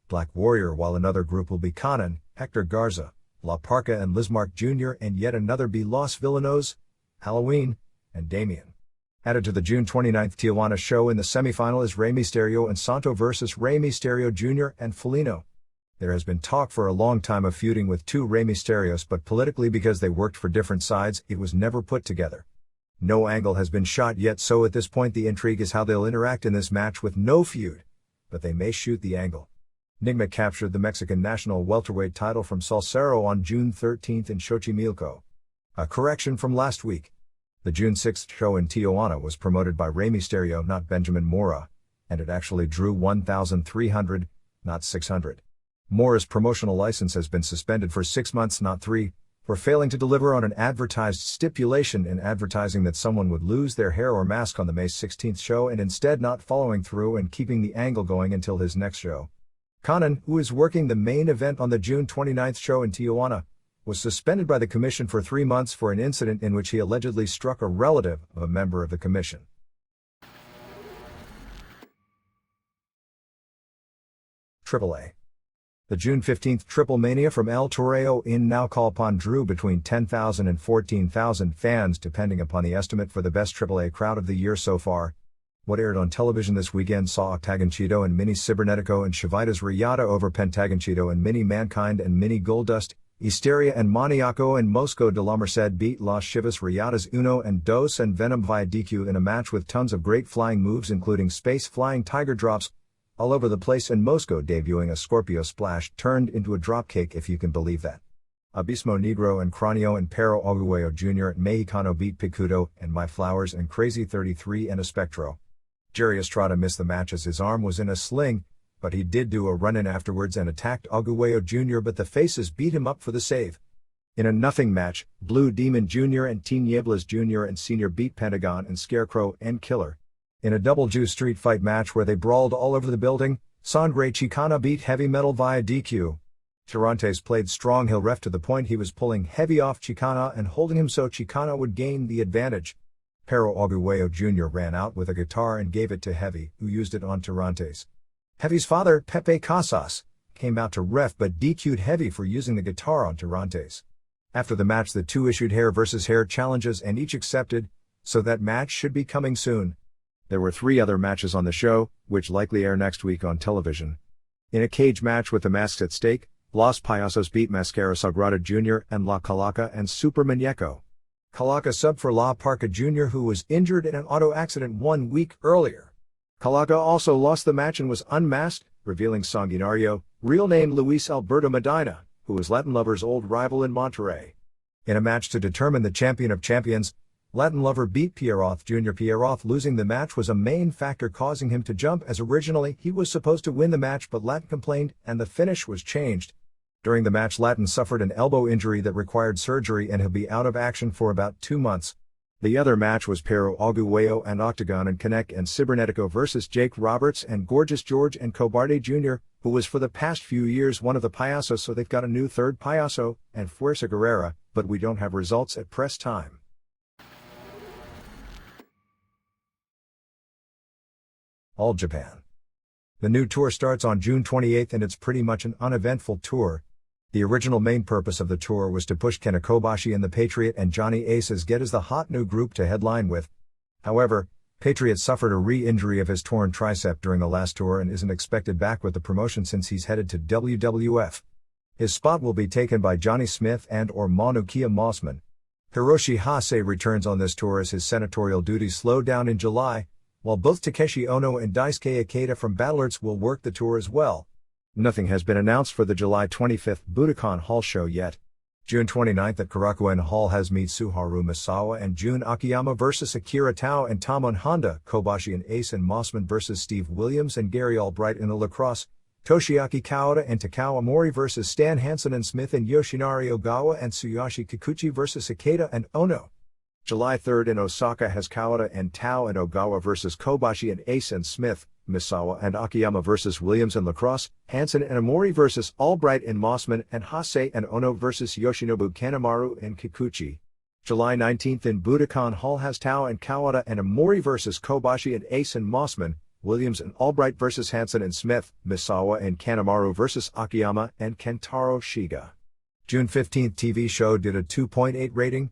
Black Warrior, while another group will be Conan, Hector Garza, La Parca and Lismark Jr. and yet another be Los Villanos, Halloween, and Damien. Added to the June 29th Tijuana show in the semifinal is Rey Mysterio and Santo vs. Rey Mysterio Jr. and Felino. There has been talk for a long time of feuding with two Rey Mysterios, but politically, because they worked for different sides, it was never put together. No angle has been shot yet, so at this point the intrigue is how they'll interact in this match with no feud, but they may shoot the angle. Nigma captured the Mexican national welterweight title from Salcero on June 13th in Xochimilco. A correction from last week. The June 6th show in Tijuana was promoted by Rey Mysterio, not Benjamin Mora, and it actually drew 1,300, not 600. Mora's promotional license has been suspended for 6 months, not 3, for failing to deliver on an advertised stipulation in advertising that someone would lose their hair or mask on the May 16th show and instead not following through and keeping the angle going until his next show. Conan, who is working the main event on the June 29th show in Tijuana, was suspended by the commission for 3 months for an incident in which he allegedly struck a relative of a member of the commission. AAA. The June 15th Triple Mania from El Toreo in Naucalpan drew between 10,000 and 14,000 fans depending upon the estimate for the best AAA crowd of the year so far. What aired on television this weekend saw Octagonchito and Mini Cibernetico and Chivitas Rayada over Pentagonchito and Mini Mankind and Mini Goldust. Hysteria and Maniaco and Mosco de la Merced beat Las Chivas Rayadas Uno and Dos and Venom via DQ in a match with tons of great flying moves including space flying tiger drops all over the place and Mosco debuting a Scorpio splash turned into a dropkick, if you can believe that. Abismo Negro and Cranio and Pero Oguayo Jr. and Mexicano beat Picudo and My Flowers and Crazy 33 and Espectro. Jerry Estrada missed the match as his arm was in a sling, but he did do a run-in afterwards and attacked Aguayo Jr., but the Faces beat him up for the save. In a nothing match, Blue Demon Jr. and Tinieblas Jr. and Senior beat Pentagon and Scarecrow and Killer. In a double Jew street fight match where they brawled all over the building, Sangre Chicana beat Heavy Metal via DQ. Tirantes played strong heel ref to the point he was pulling Heavy off Chicana and holding him so Chicana would gain the advantage. Pero Aguayo Jr. ran out with a guitar and gave it to Heavy, who used it on Tirantes. Heavy's father, Pepe Casas, came out to ref but DQ'd Heavy for using the guitar on Tirantes. After the match the two issued hair versus hair challenges and each accepted, so that match should be coming soon. There were 3 other matches on the show, which likely air next week on television. In a cage match with the masks at stake, Los Payasos beat Mascara Sagrada Jr. and La Calaca and Super Muñeco. Calaca subbed for La Parca Jr., who was injured in an auto accident 1 week earlier. Calaca also lost the match and was unmasked, revealing Sanguinario, real name Luis Alberto Medina, who was Latin Lover's old rival in Monterrey. In a match to determine the champion of champions, Latin Lover beat Pierroth Jr. Pierroth losing the match was a main factor causing him to jump, as originally he was supposed to win the match, but Latin complained and the finish was changed. During the match, Latin suffered an elbow injury that required surgery and he'll be out of action for about 2 months. The other match was Pero Aguayo and Octagon and Connect and Cibernetico versus Jake Roberts and Gorgeous George and Cobarde Jr., who was for the past few years one of the payasos, so they've got a new third payaso, and Fuerza Guerrera, but we don't have results at press time. All Japan. The new tour starts on June 28 and it's pretty much an uneventful tour. The original main purpose of the tour was to push Kenta Kobashi and the Patriot and Johnny Ace as Get as the hot new group to headline with. However, Patriot suffered a re-injury of his torn tricep during the last tour and isn't expected back with the promotion since he's headed to WWF. His spot will be taken by Johnny Smith and or Manukia Mossman. Hiroshi Hase returns on this tour as his senatorial duties slow down in July, while both Takeshi Ono and Daisuke Ikeda from Battlerts will work the tour as well. Nothing has been announced for the July 25th Budokan Hall show yet. June 29th at Korakuen Hall has Mitsuharu Misawa and Jun Akiyama vs Akira Tao and Tamon Honda, Kobashi and Ace and Mossman vs Steve Williams and Gary Albright in the lacrosse, Toshiaki Kawada and Takao Mori vs Stan Hansen and Smith and Yoshinari Ogawa and Tsuyoshi Kikuchi vs Ikeda and Ono. July 3rd in Osaka has Kawada and Tao and Ogawa vs Kobashi and Ace and Smith, Misawa and Akiyama vs Williams and lacrosse, Hansen and Amori vs Albright and Mossman, and Hase and Ono vs Yoshinobu Kanemaru and Kikuchi. July 19th in Budokan Hall has Tao and Kawada and Amori vs Kobashi and Ace and Mossman, Williams and Albright vs Hansen and Smith, Misawa and Kanemaru vs Akiyama and Kentaro Shiga. June 15th TV show did a 2.8 rating.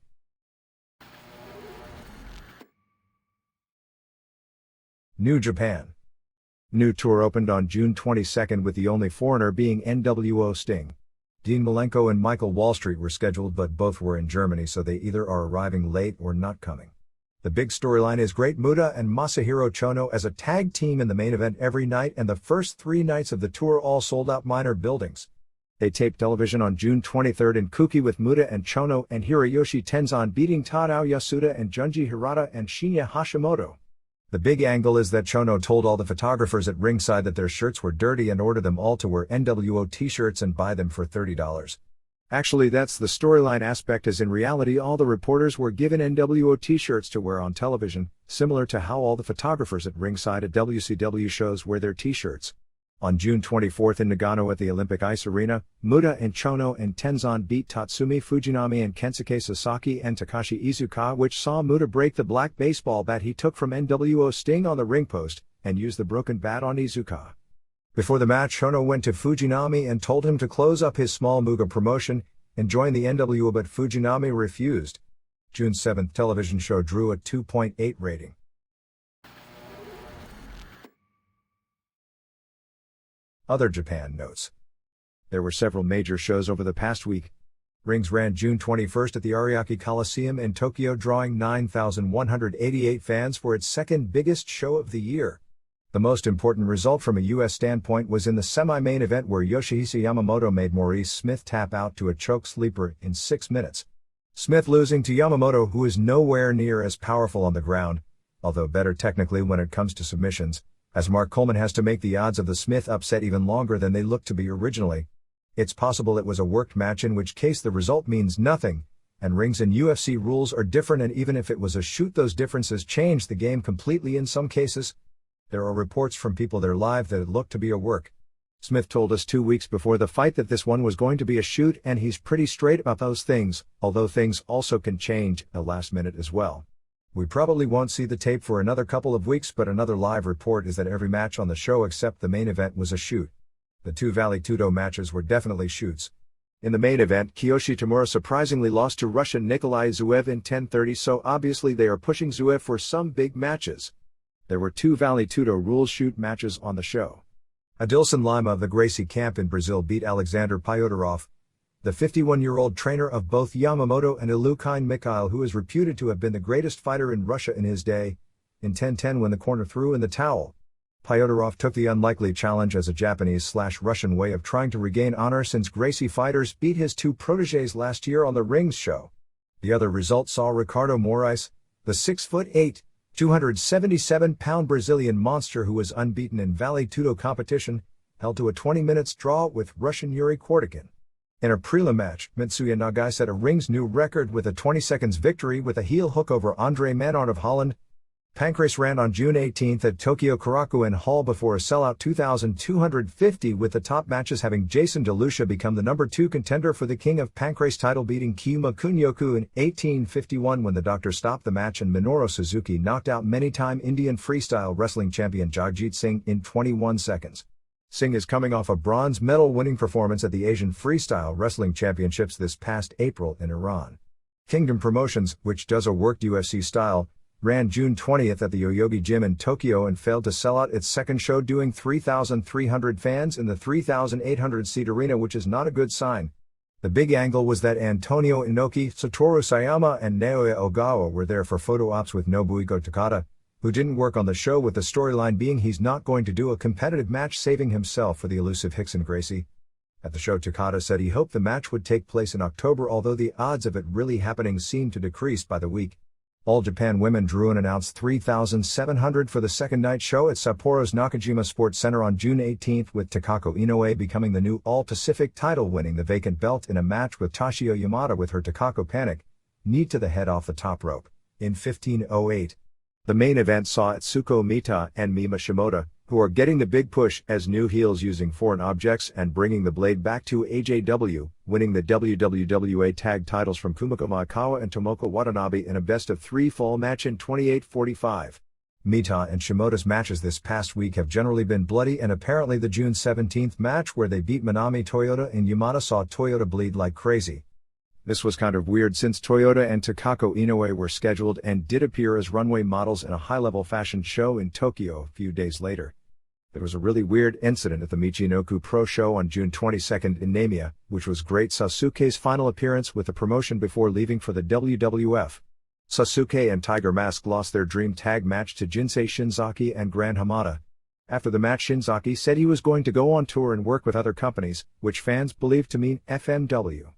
New Japan. New tour opened on June 22nd with the only foreigner being NWO Sting. Dean Malenko and Michael Wallstreet were scheduled, but both were in Germany, so they either are arriving late or not coming. The big storyline is Great Muta and Masahiro Chono as a tag team in the main event every night, and the first 3 nights of the tour all sold out minor buildings. They taped television on June 23rd in Kuki with Muta and Chono and Hiroyoshi Tenzan beating Tadao Yasuda and Junji Hirata and Shinya Hashimoto. The big angle is that Chono told all the photographers at ringside that their shirts were dirty and ordered them all to wear NWO t-shirts and buy them for $30. Actually, that's the storyline aspect, as in reality all the reporters were given NWO t-shirts to wear on television, similar to how all the photographers at ringside at WCW shows wear their t-shirts. On June 24th in Nagano at the Olympic Ice Arena, Muta and Chono and Tenzan beat Tatsumi Fujinami and Kensuke Sasaki and Takashi Iizuka, which saw Muta break the black baseball bat he took from NWO Sting on the ring post, and use the broken bat on Iizuka. Before the match, Chono went to Fujinami and told him to close up his small Muga promotion and join the NWO, but Fujinami refused. June 7th television show drew a 2.8 rating. Other Japan notes. There were several major shows over the past week. Rings ran June 21st at the Ariake Coliseum in Tokyo, drawing 9,188 fans for its second biggest show of the year. The most important result from a U.S. standpoint was in the semi-main event, where Yoshihisa Yamamoto made Maurice Smith tap out to a choke sleeper in 6 minutes. Smith losing to Yamamoto, who is nowhere near as powerful on the ground, although better technically when it comes to submissions, as Mark Coleman has to make the odds of the Smith upset even longer than they looked to be originally. It's possible it was a worked match, in which case the result means nothing, and rings and UFC rules are different, and even if it was a shoot, those differences change the game completely in some cases. There are reports from people there live that it looked to be a work. Smith told us 2 weeks before the fight that this one was going to be a shoot, and he's pretty straight about those things, although things also can change at the last minute as well. We probably won't see the tape for another couple of weeks, but another live report is that every match on the show except the main event was a shoot. The 2 Valley Tudo matches were definitely shoots. In the main event, Kiyoshi Tamura surprisingly lost to Russian Nikolai Zuev in 10:30, so obviously they are pushing Zuev for some big matches. There were 2 Valley Tudo rules shoot matches on the show. Adilson Lima of the Gracie camp in Brazil beat Alexander Pyotr, the 51-year-old trainer of both Yamamoto and Ilyukhin Mikhail, who is reputed to have been the greatest fighter in Russia in his day, in 10:10 when the corner threw in the towel. Pyotr took the unlikely challenge as a Japanese/Russian way of trying to regain honor since Gracie fighters beat his two protégés last year on the Rings show. The other result saw Ricardo Moraes, the 6'8", 277-pound Brazilian monster who was unbeaten in Vale Tudo competition, held to a 20 minutes draw with Russian Yuri Kordikin. In a prelim match, Mitsuya Nagai set a Rings new record with a 20 seconds victory with a heel hook over Andre Manard of Holland. Pancrase ran on June 18 at Tokyo Korakuen Hall before a sellout 2,250, with the top matches having Jason DeLucia become the number 2 contender for the King of Pancrase title, beating Kyuma Kunyoku in 1851 when the doctor stopped the match, and Minoru Suzuki knocked out many-time Indian freestyle wrestling champion Jagjit Singh in 21 seconds. Singh is coming off a bronze medal winning performance at the Asian Freestyle Wrestling Championships this past April in Iran. Kingdom Promotions, which does a worked UFC style, ran June 20 at the Yoyogi Gym in Tokyo and failed to sell out its second show, doing 3,300 fans in the 3,800-seat arena, which is not a good sign. The big angle was that Antonio Inoki, Satoru Sayama and Naoya Ogawa were there for photo ops with Nobuhiko Takada, who didn't work on the show, with the storyline being he's not going to do a competitive match, saving himself for the elusive Rickson Gracie. At the show, Takada said he hoped the match would take place in October, although the odds of it really happening seemed to decrease by the week. All Japan Women drew and announced 3,700 for the second night show at Sapporo's Nakajima Sports Center on June 18, with Takako Inoue becoming the new All-Pacific title, winning the vacant belt in a match with Toshio Yamada with her Takako Panic, knee to the head off the top rope, in 15:08. The main event saw Atsuko Mita and Mima Shimoda, who are getting the big push as new heels using foreign objects and bringing the blade back to AJW, winning the WWA tag titles from Kumiko Maekawa and Tomoko Watanabe in a best-of-3 fall match in 28:45. Mita and Shimoda's matches this past week have generally been bloody, and apparently the June 17 match where they beat Manami Toyota and Yamada saw Toyota bleed like crazy. This was kind of weird since Toyota and Takako Inoue were scheduled and did appear as runway models in a high-level fashion show in Tokyo a few days later. There was a really weird incident at the Michinoku Pro Show on June 22 in Namiya, which was Great Sasuke's final appearance with the promotion before leaving for the WWF. Sasuke and Tiger Mask lost their dream tag match to Jinsei Shinzaki and Gran Hamada. After the match, Shinzaki said he was going to go on tour and work with other companies, which fans believed to mean FMW.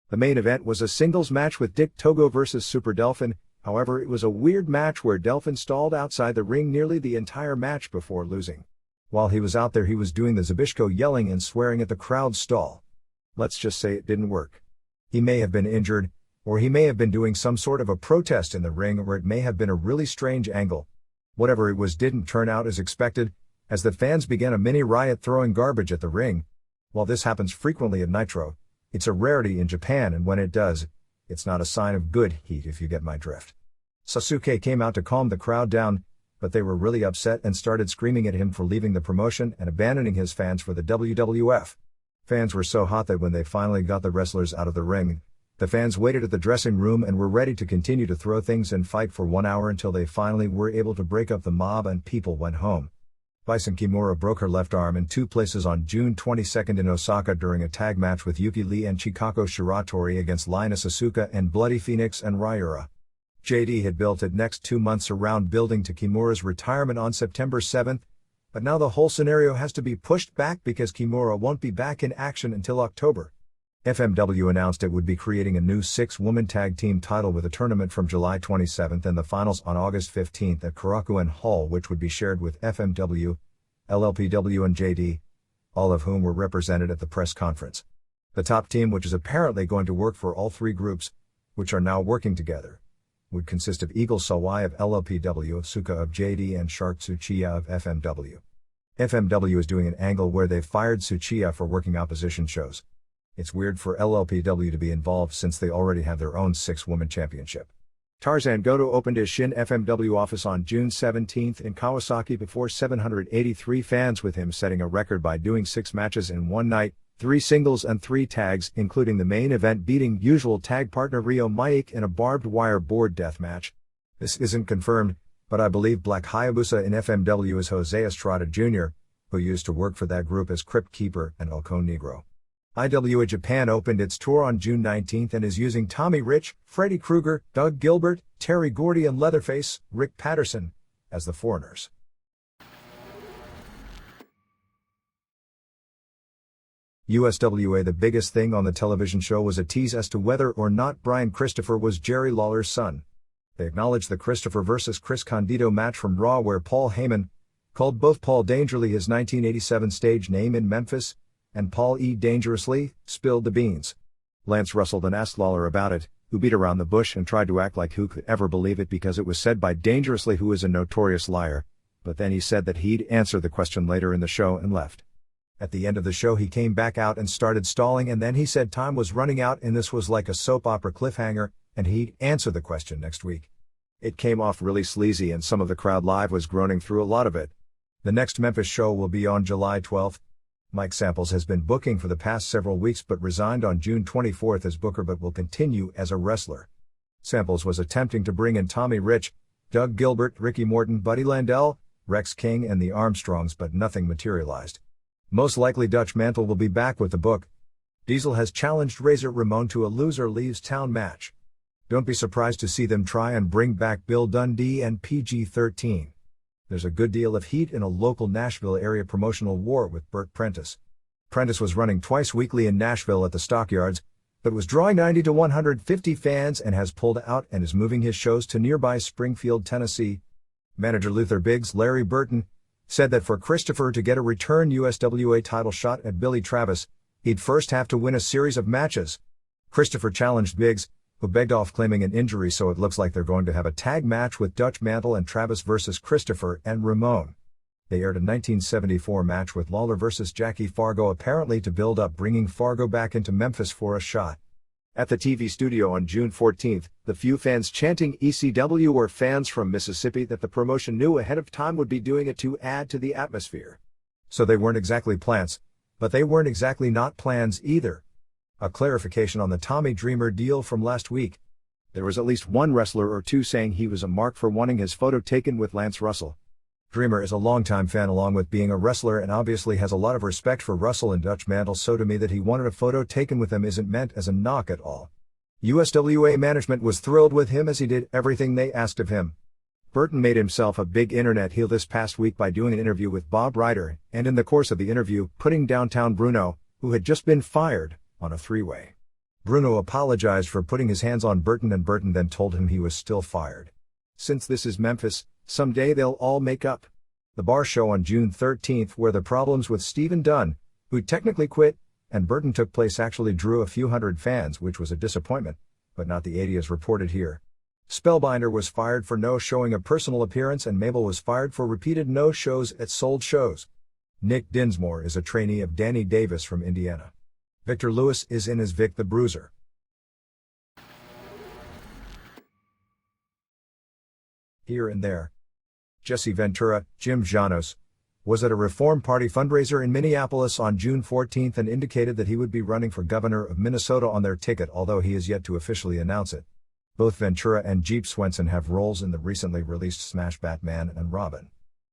The main event was a singles match with Dick Togo vs Super Delphin. However, it was a weird match where Delphin stalled outside the ring nearly the entire match before losing. While he was out there, he was doing the Zabishko, yelling and swearing at the crowd's stall. Let's just say it didn't work. He may have been injured, or he may have been doing some sort of a protest in the ring, or it may have been a really strange angle. Whatever it was didn't turn out as expected, as the fans began a mini riot throwing garbage at the ring. While this happens frequently at Nitro, it's a rarity in Japan, and when it does, it's not a sign of good heat, if you get my drift. Sasuke came out to calm the crowd down, but they were really upset and started screaming at him for leaving the promotion and abandoning his fans for the WWF. Fans were so hot that when they finally got the wrestlers out of the ring, the fans waited at the dressing room and were ready to continue to throw things and fight for 1 hour until they finally were able to break up the mob and people went home. Bison Kimura broke her left arm in 2 places on June 22 in Osaka during a tag match with Yuki Lee and Chikako Shiratori against Linus Asuka and Bloody Phoenix and Ryura. JD had built it next 2 months around building to Kimura's retirement on September 7, but now the whole scenario has to be pushed back because Kimura won't be back in action until October. FMW announced it would be creating a new 6-woman tag team title with a tournament from July 27 and the finals on August 15 at Korakuen Hall, which would be shared with FMW, LLPW and JD, all of whom were represented at the press conference. The top team, which is apparently going to work for all 3 groups, which are now working together, would consist of Eagle Sawai of LLPW, Suka of JD and Shark Tsuchiya of FMW. FMW is doing an angle where they've fired Tsuchiya for working opposition shows. It's weird for LLPW to be involved since they already have their own 6-woman championship. Tarzan Goto opened his Shin FMW office on June 17 in Kawasaki before 783 fans, with him setting a record by doing 6 matches in one night, 3 singles and 3 tags, including the main event beating usual tag partner Ryo Mike in a barbed wire board death match. This isn't confirmed, but I believe Black Hayabusa in FMW is Jose Estrada Jr., who used to work for that group as Crypt Keeper and Halcón Negro. IWA Japan opened its tour on June 19 and is using Tommy Rich, Freddy Krueger, Doug Gilbert, Terry Gordy and Leatherface, Rick Patterson as the foreigners. USWA. The biggest thing on the television show was a tease as to whether or not Brian Christopher was Jerry Lawler's son. They acknowledged the Christopher vs. Chris Candido match from Raw, where Paul Heyman called both Paul Dangerously his 1987 stage name in Memphis, and Paul E. Dangerously spilled the beans. Lance Russell then asked Lawler about it, who beat around the bush and tried to act like who could ever believe it because it was said by Dangerously, who is a notorious liar, but then he said that he'd answer the question later in the show and left. At the end of the show he came back out and started stalling, and then he said time was running out and this was like a soap opera cliffhanger, and he'd answer the question next week. It came off really sleazy and some of the crowd live was groaning through a lot of it. The next Memphis show will be on July 12th. Mike Samples has been booking for the past several weeks but resigned on June 24th as booker but will continue as a wrestler. Samples was attempting to bring in Tommy Rich, Doug Gilbert, Ricky Morton, Buddy Landel, Rex King and the Armstrongs, but nothing materialized. Most likely Dutch Mantle will be back with the book. Diesel has challenged Razor Ramon to a loser leaves town match. Don't be surprised to see them try and bring back Bill Dundee and PG-13. There's a good deal of heat in a local Nashville area promotional war with Burt Prentice. Prentice was running twice weekly in Nashville at the Stockyards, but was drawing 90 to 150 fans and has pulled out and is moving his shows to nearby Springfield, Tennessee. Manager Luther Biggs, Larry Burton, said that for Christopher to get a return USWA title shot at Billy Travis, he'd first have to win a series of matches. Christopher challenged Biggs, who begged off claiming an injury, so it looks like they're going to have a tag match with Dutch Mantle and Travis versus Christopher and Ramon. They aired a 1974 match with Lawler versus Jackie Fargo, apparently to build up bringing Fargo back into Memphis for a shot. At the TV studio on June 14th, the few fans chanting ECW were fans from Mississippi that the promotion knew ahead of time would be doing it to add to the atmosphere. So they weren't exactly plants, but they weren't exactly not plans either. A clarification on the Tommy Dreamer deal from last week. There was at least one wrestler or two saying he was a mark for wanting his photo taken with Lance Russell. Dreamer is a longtime fan along with being a wrestler and obviously has a lot of respect for Russell and Dutch Mantle, so to me that he wanted a photo taken with them isn't meant as a knock at all. USWA management was thrilled with him as he did everything they asked of him. Burton made himself a big internet heel this past week by doing an interview with Bob Ryder, and in the course of the interview putting downtown Bruno, who had just been fired, on a three-way. Bruno apologized for putting his hands on Burton and Burton then told him he was still fired. Since this is Memphis, someday they'll all make up. The Bar show on June 13th, where the problems with Stephen Dunn, who technically quit, and Burton took place, actually drew a few hundred fans, which was a disappointment, but not the 80 as reported here. Spellbinder was fired for no showing a personal appearance and Mabel was fired for repeated no-shows at sold shows. Nick Dinsmore is a trainee of Danny Davis from Indiana. Victor Lewis is in as Vic the Bruiser. Here and there. Jesse Ventura, Jim Janos, was at a Reform Party fundraiser in Minneapolis on June 14th and indicated that he would be running for governor of Minnesota on their ticket, although he has yet to officially announce it. Both Ventura and Jeep Swenson have roles in the recently released Smash Batman and Robin.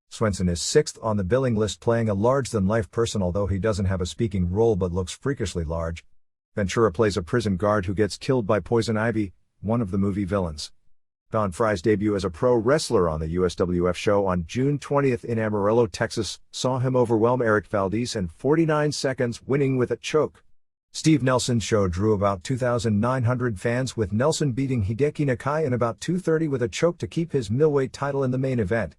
Swenson is 6th on the billing list, playing a large-than-life person, although he doesn't have a speaking role but looks freakishly large. Ventura plays a prison guard who gets killed by Poison Ivy, one of the movie villains. Don Frye's debut as a pro wrestler on the USWF show on June 20th in Amarillo, Texas, saw him overwhelm Eric Valdez in 49 seconds, winning with a choke. Steve Nelson's show drew about 2,900 fans, with Nelson beating Hideki Nakai in about 2:30 with a choke to keep his middleweight title in the main event.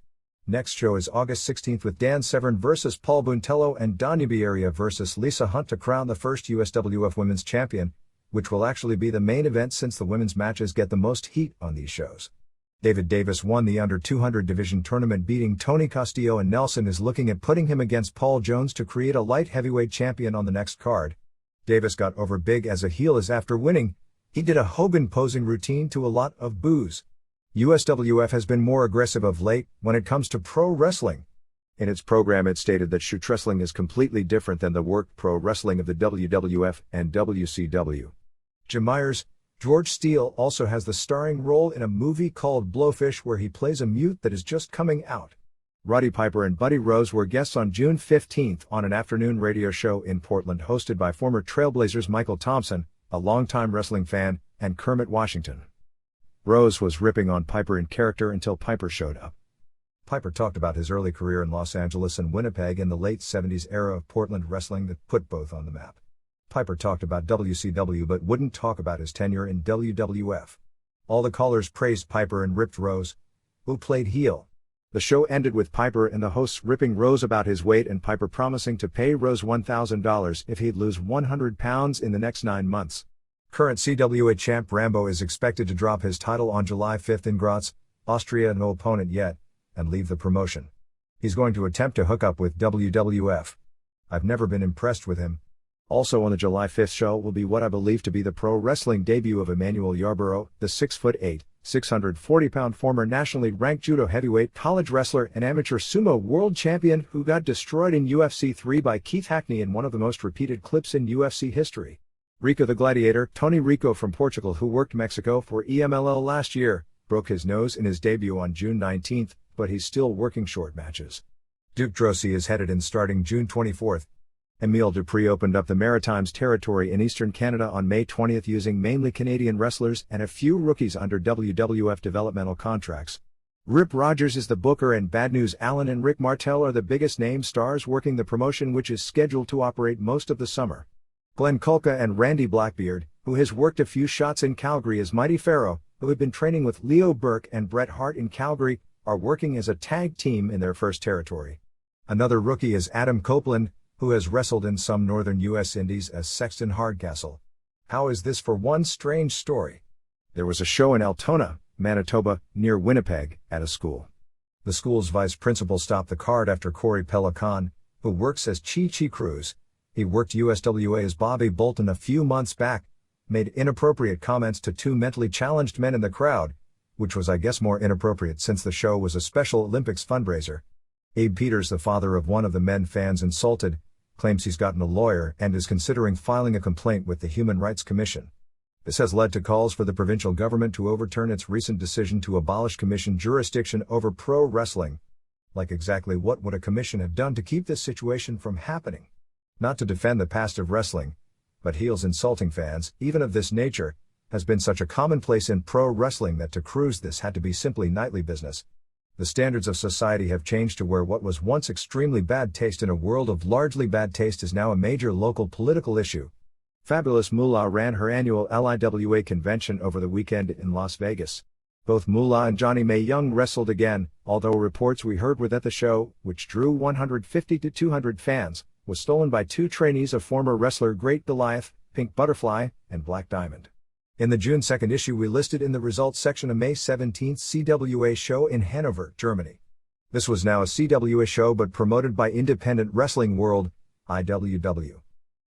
Next show is August 16th with Dan Severn vs. Paul Buntello and Danya Biaria vs. Lisa Hunt to crown the first USWF Women's Champion, which will actually be the main event since the women's matches get the most heat on these shows. David Davis won the under 200 division tournament, beating Tony Castillo, and Nelson is looking at putting him against Paul Jones to create a light heavyweight champion on the next card. Davis got over big as a heel as after winning, he did a Hogan posing routine to a lot of boos. USWF has been more aggressive of late when it comes to pro wrestling. In its program it stated that shoot wrestling is completely different than the work pro wrestling of the WWF and WCW. Jim Myers, George Steele, also has the starring role in a movie called Blowfish where he plays a mute that is just coming out. Roddy Piper and Buddy Rose were guests on June 15th on an afternoon radio show in Portland hosted by former Trailblazers Michael Thompson, a longtime wrestling fan, and Kermit Washington. Rose was ripping on Piper in character until Piper showed up. Piper talked about his early career in Los Angeles and Winnipeg in the late 70s era of Portland wrestling that put both on the map. Piper talked about WCW but wouldn't talk about his tenure in WWF. All the callers praised Piper and ripped Rose, who played heel. The show ended with Piper and the hosts ripping Rose about his weight and Piper promising to pay Rose $1,000 if he'd lose 100 pounds in the next 9 months. Current CWA champ Rambo is expected to drop his title on July 5 in Graz, Austria, no opponent yet, and leave the promotion. He's going to attempt to hook up with WWF. I've never been impressed with him. Also on the July 5th show will be what I believe to be the pro wrestling debut of Emmanuel Yarborough, the 6'8", 640-pound former nationally ranked judo heavyweight, college wrestler and amateur sumo world champion who got destroyed in UFC 3 by Keith Hackney in one of the most repeated clips in UFC history. Rico the Gladiator, Tony Rico from Portugal, who worked Mexico for EMLL last year, broke his nose in his debut on June 19, but he's still working short matches. Duke Drosy is headed in starting June 24. Emile Dupree opened up the Maritimes territory in eastern Canada on May 20 using mainly Canadian wrestlers and a few rookies under WWF developmental contracts. Rip Rogers is the booker and Bad News Allen and Rick Martel are the biggest name stars working the promotion, which is scheduled to operate most of the summer. Glenn Kulka and Randy Blackbeard, who has worked a few shots in Calgary as Mighty Pharaoh, who have been training with Leo Burke and Bret Hart in Calgary, are working as a tag team in their first territory. Another rookie is Adam Copeland, who has wrestled in some northern U.S. indies as Sexton Hardcastle. How is this for one strange story? There was a show in Altona, Manitoba, near Winnipeg, at a school. The school's vice principal stopped the card after Corey Pelican, who works as Chi Chi Cruz, he worked USWA as Bobby Bolton a few months back, made inappropriate comments to two mentally challenged men in the crowd, which was I guess more inappropriate since the show was a Special Olympics fundraiser. Abe Peters, the father of one of the men fans insulted, claims he's gotten a lawyer and is considering filing a complaint with the Human Rights Commission. This has led to calls for the provincial government to overturn its recent decision to abolish commission jurisdiction over pro wrestling. Like, exactly what would a commission have done to keep this situation from happening? Not to defend the past of wrestling, but heels insulting fans, even of this nature, has been such a commonplace in pro wrestling that to Cruz this had to be simply nightly business. The standards of society have changed to where what was once extremely bad taste in a world of largely bad taste is now a major local political issue. Fabulous Moolah ran her annual LIWA convention over the weekend in Las Vegas. Both Moolah and Johnny May Young wrestled again, although reports we heard were that the show, which drew 150 to 200 fans, was stolen by two trainees of former wrestler Great Goliath, Pink Butterfly, and Black Diamond. In the June 2 issue we listed in the results section a May 17 CWA show in Hanover, Germany. This was now a CWA show but promoted by Independent Wrestling World, IWW.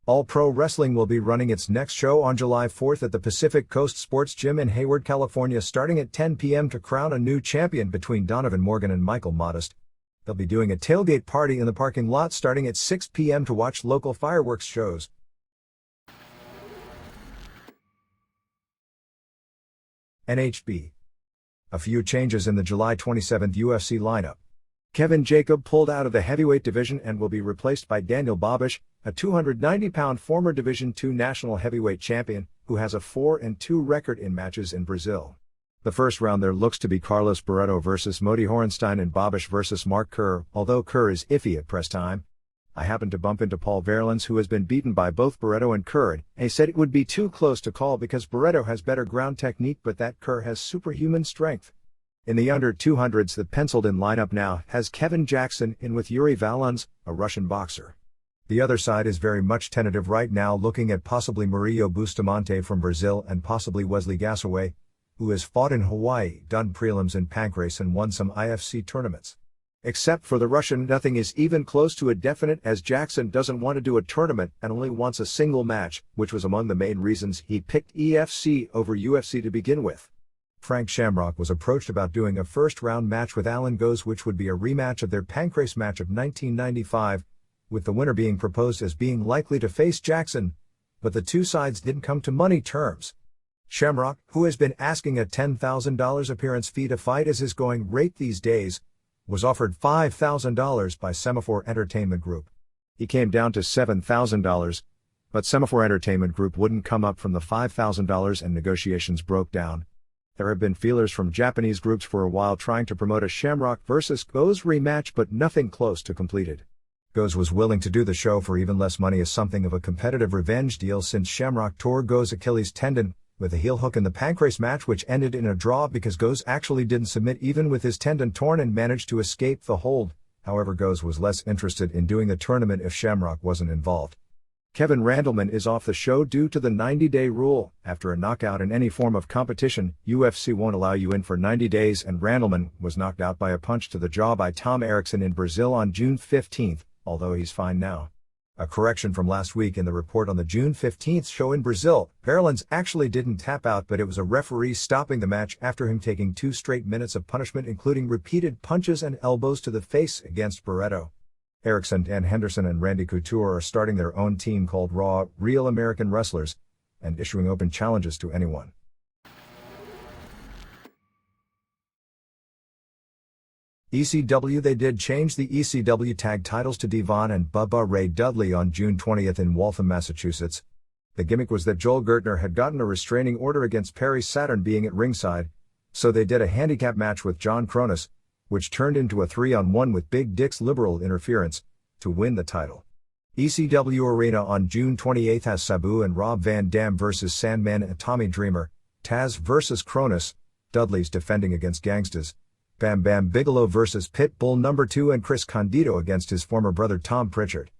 All Pro Wrestling will be running its next show on July 4 at the Pacific Coast Sports Gym in Hayward, California, starting at 10 p.m. to crown a new champion between Donovan Morgan and Michael Modest. They'll be doing a tailgate party in the parking lot starting at 6 p.m. to watch local fireworks shows. NHB. A few changes in the July 27 UFC lineup. Kevin Jacob pulled out of the heavyweight division and will be replaced by Daniel Babish, a 290-pound former Division II national heavyweight champion, who has a 4-2 record in matches in Brazil. The first round there looks to be Carlos Barreto versus Moti Horenstein and Babish versus Mark Kerr, although Kerr is iffy at press time. I happened to bump into Paul Verlins, who has been beaten by both Barreto and Kerr, and he said it would be too close to call because Barreto has better ground technique but that Kerr has superhuman strength. In the under 200s, the penciled-in lineup now has Kevin Jackson in with Yuri Valuns, a Russian boxer. The other side is very much tentative right now, looking at possibly Murillo Bustamante from Brazil and possibly Wesley Gassaway, who has fought in Hawaii, done prelims in Pancrase and won some IFC tournaments. Except for the Russian, nothing is even close to a definite, as Jackson doesn't want to do a tournament and only wants a single match, which was among the main reasons he picked EFC over UFC to begin with. Frank Shamrock was approached about doing a first-round match with Alan Goes, which would be a rematch of their Pancrase match of 1995, with the winner being proposed as being likely to face Jackson, but the two sides didn't come to money terms. Shamrock, who has been asking a $10,000 appearance fee to fight as his going rate these days, was offered $5,000 by Semaphore Entertainment Group. He came down to $7,000, but Semaphore Entertainment Group wouldn't come up from the $5,000 and negotiations broke down. There have been feelers from Japanese groups for a while trying to promote a Shamrock vs. Goes rematch, but nothing close to completed. Goes was willing to do the show for even less money as something of a competitive revenge deal since Shamrock tore Go's Achilles tendon, with a heel hook in the pancrase match which ended in a draw because Goes actually didn't submit even with his tendon torn and managed to escape the hold. However, Goes was less interested in doing the tournament if Shamrock wasn't involved. Kevin Randleman is off the show due to the 90-day rule. After a knockout in any form of competition, UFC won't allow you in for 90 days, and Randleman was knocked out by a punch to the jaw by Tom Erickson in Brazil on June 15, although he's fine now. A correction from last week in the report on the June 15 show in Brazil, Parolins actually didn't tap out, but it was a referee stopping the match after him taking 2 straight minutes of punishment, including repeated punches and elbows to the face against Puerto. Erickson, Dan Henderson and Randy Couture are starting their own team called Raw, Real American Wrestlers, and issuing open challenges to anyone. ECW. They did change the ECW tag titles to Devon and Bubba Ray Dudley on June 20 in Waltham, Massachusetts. The gimmick was that Joel Gertner had gotten a restraining order against Perry Saturn being at ringside, so they did a handicap match with John Cronus, which turned into a 3-on-1 with Big Dick's liberal interference, to win the title. ECW Arena on June 28 has Sabu and Rob Van Dam vs. Sandman and Tommy Dreamer, Taz vs. Cronus, Dudley's defending against Gangstas, Bam Bam Bigelow vs. Pitbull No. 2 and Chris Condito against his former brother Tom Pritchard.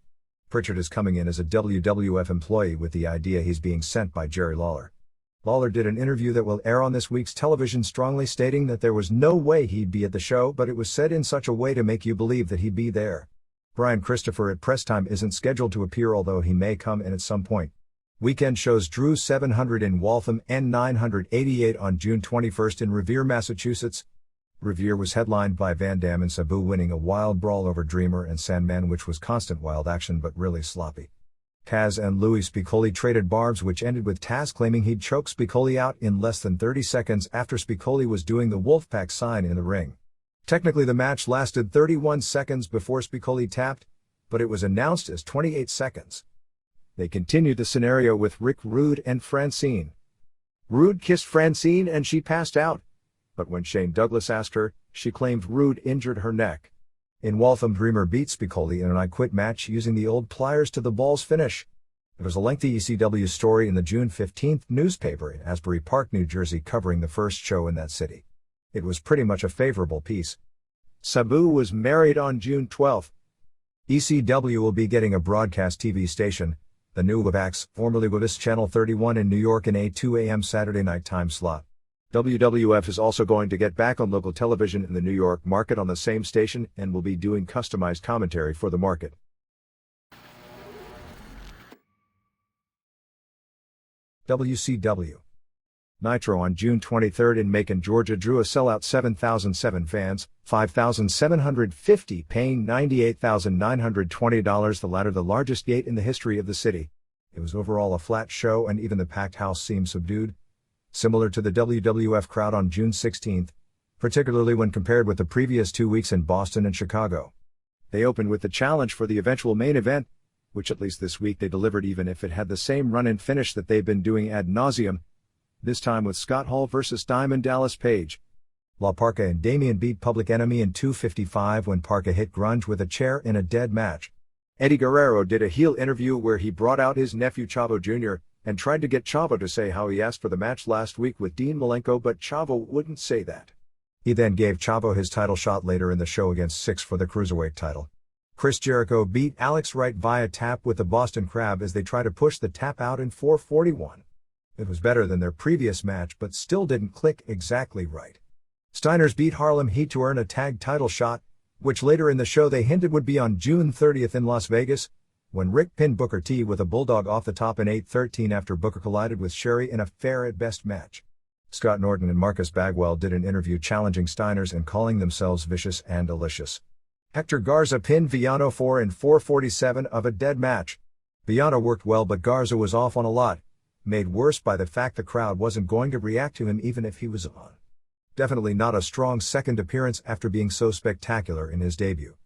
Pritchard is coming in as a WWF employee with the idea he's being sent by Jerry Lawler. Lawler did an interview that will air on this week's television strongly stating that there was no way he'd be at the show, but it was said in such a way to make you believe that he'd be there. Brian Christopher at press time isn't scheduled to appear, although he may come in at some point. Weekend shows drew 700 in Waltham and 988 on June 21 in Revere, Massachusetts. Revere was headlined by Van Dam and Sabu winning a wild brawl over Dreamer and Sandman, which was constant wild action but really sloppy. Taz and Louis Spicolli traded barbs, which ended with Taz claiming he'd choke Spicolli out in less than 30 seconds after Spicolli was doing the Wolfpack sign in the ring. Technically the match lasted 31 seconds before Spicolli tapped, but it was announced as 28 seconds. They continued the scenario with Rick Rude and Francine. Rude kissed Francine and she passed out, but when Shane Douglas asked her, she claimed Rude injured her neck. In Waltham, Dreamer beat Spicolli in an I Quit match using the old pliers to the balls finish. There was a lengthy ECW story in the June 15 newspaper in Asbury Park, New Jersey, covering the first show in that city. It was pretty much a favorable piece. Sabu was married on June 12. ECW will be getting a broadcast TV station, the new WABAX, formerly WABIS Channel 31 in New York, in a 2 a.m. Saturday night time slot. WWF is also going to get back on local television in the New York market on the same station and will be doing customized commentary for the market. WCW. Nitro on June 23 in Macon, Georgia drew a sellout 7,007 fans, 5,750 paying $98,920, the latter the largest gate in the history of the city. It was overall a flat show and even the packed house seemed subdued, similar to the WWF crowd on June 16, particularly when compared with the previous 2 weeks in Boston and Chicago. They opened with the challenge for the eventual main event, which at least this week they delivered, even if it had the same run-in finish that they've been doing ad nauseum, this time with Scott Hall vs. Diamond Dallas Page. La Parka and Damien beat Public Enemy in 2:55 when Parka hit Grunge with a chair in a dead match. Eddie Guerrero did a heel interview where he brought out his nephew Chavo Jr. and tried to get Chavo to say how he asked for the match last week with Dean Malenko, but Chavo wouldn't say that. He then gave Chavo his title shot later in the show against Six for the Cruiserweight title. Chris Jericho beat Alex Wright via tap with the Boston Crab as they try to push the tap out in 4:41. It was better than their previous match but still didn't click exactly right. Steiners beat Harlem Heat to earn a tag title shot, which later in the show they hinted would be on June 30 in Las Vegas, when Rick pinned Booker T with a bulldog off the top in 8:13 after Booker collided with Sherry in a fair-at-best match. Scott Norton and Marcus Bagwell did an interview challenging Steiners and calling themselves vicious and delicious. Hector Garza pinned Villano 4 in 4:47 of a dead match. Villano worked well, but Garza was off on a lot, made worse by the fact the crowd wasn't going to react to him even if he was on. Definitely not a strong second appearance after being so spectacular in his debut.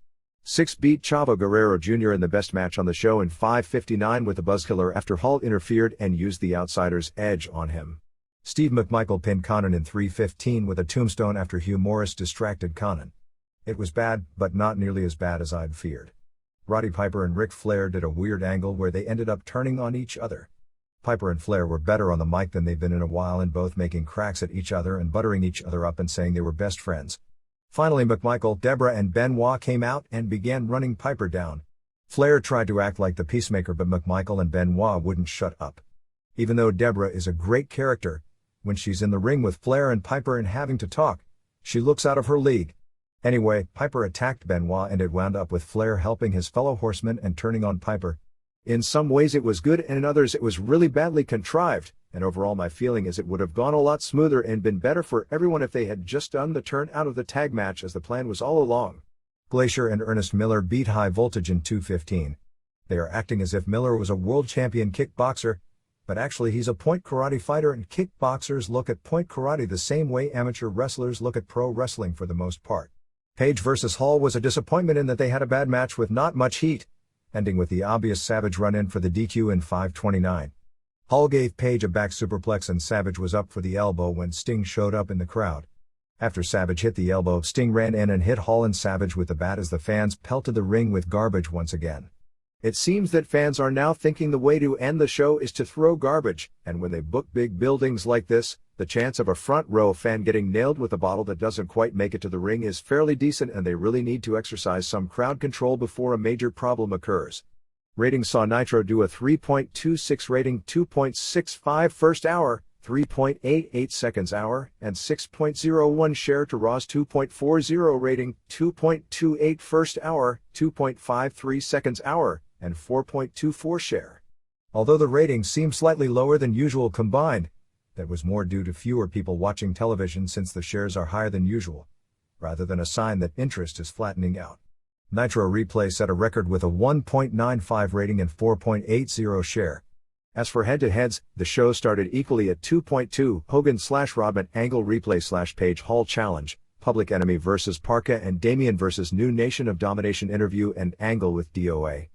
Six beat Chavo Guerrero Jr. in the best match on the show in 5:59 with a buzzkiller after Hall interfered and used the outsider's edge on him. Steve McMichael pinned Conan in 3:15 with a tombstone after Hugh Morris distracted Conan. It was bad, but not nearly as bad as I'd feared. Roddy Piper and Ric Flair did a weird angle where they ended up turning on each other. Piper and Flair were better on the mic than they've been in a while, and both making cracks at each other and buttering each other up and saying they were best friends. Finally, McMichael, Deborah and Benoit came out and began running Piper down. Flair tried to act like the peacemaker, but McMichael and Benoit wouldn't shut up. Even though Deborah is a great character, when she's in the ring with Flair and Piper and having to talk, she looks out of her league. Anyway, Piper attacked Benoit and it wound up with Flair helping his fellow horseman and turning on Piper. In some ways it was good and in others it was really badly contrived, and overall my feeling is it would have gone a lot smoother and been better for everyone if they had just done the turn out of the tag match as the plan was all along. Glacier and Ernest Miller beat High Voltage in 2:15. They are acting as if Miller was a world champion kickboxer, but actually he's a point karate fighter, and kickboxers look at point karate the same way amateur wrestlers look at pro wrestling for the most part. Page vs. Hall was a disappointment in that they had a bad match with not much heat, ending with the obvious Savage run-in for the DQ in 5:29. Hall gave Page a back superplex and Savage was up for the elbow when Sting showed up in the crowd. After Savage hit the elbow, Sting ran in and hit Hall and Savage with the bat as the fans pelted the ring with garbage once again. It seems that fans are now thinking the way to end the show is to throw garbage, and when they book big buildings like this, the chance of a front row fan getting nailed with a bottle that doesn't quite make it to the ring is fairly decent, and they really need to exercise some crowd control before a major problem occurs. Ratings saw Nitro do a 3.26 rating, 2.65 first hour, 3.88 seconds hour, and 6.01 share to Raw's 2.40 rating, 2.28 first hour, 2.53 seconds hour, and 4.24 share. Although the ratings seem slightly lower than usual combined, that was more due to fewer people watching television since the shares are higher than usual, rather than a sign that interest is flattening out. Nitro Replay set a record with a 1.95 rating and 4.80 share. As for head-to-heads, the show started equally at 2.2, Hogan/Rodman Angle Replay/Page Hall Challenge, Public Enemy vs. Parka and Damien vs. New Nation of Domination Interview and Angle with DOA.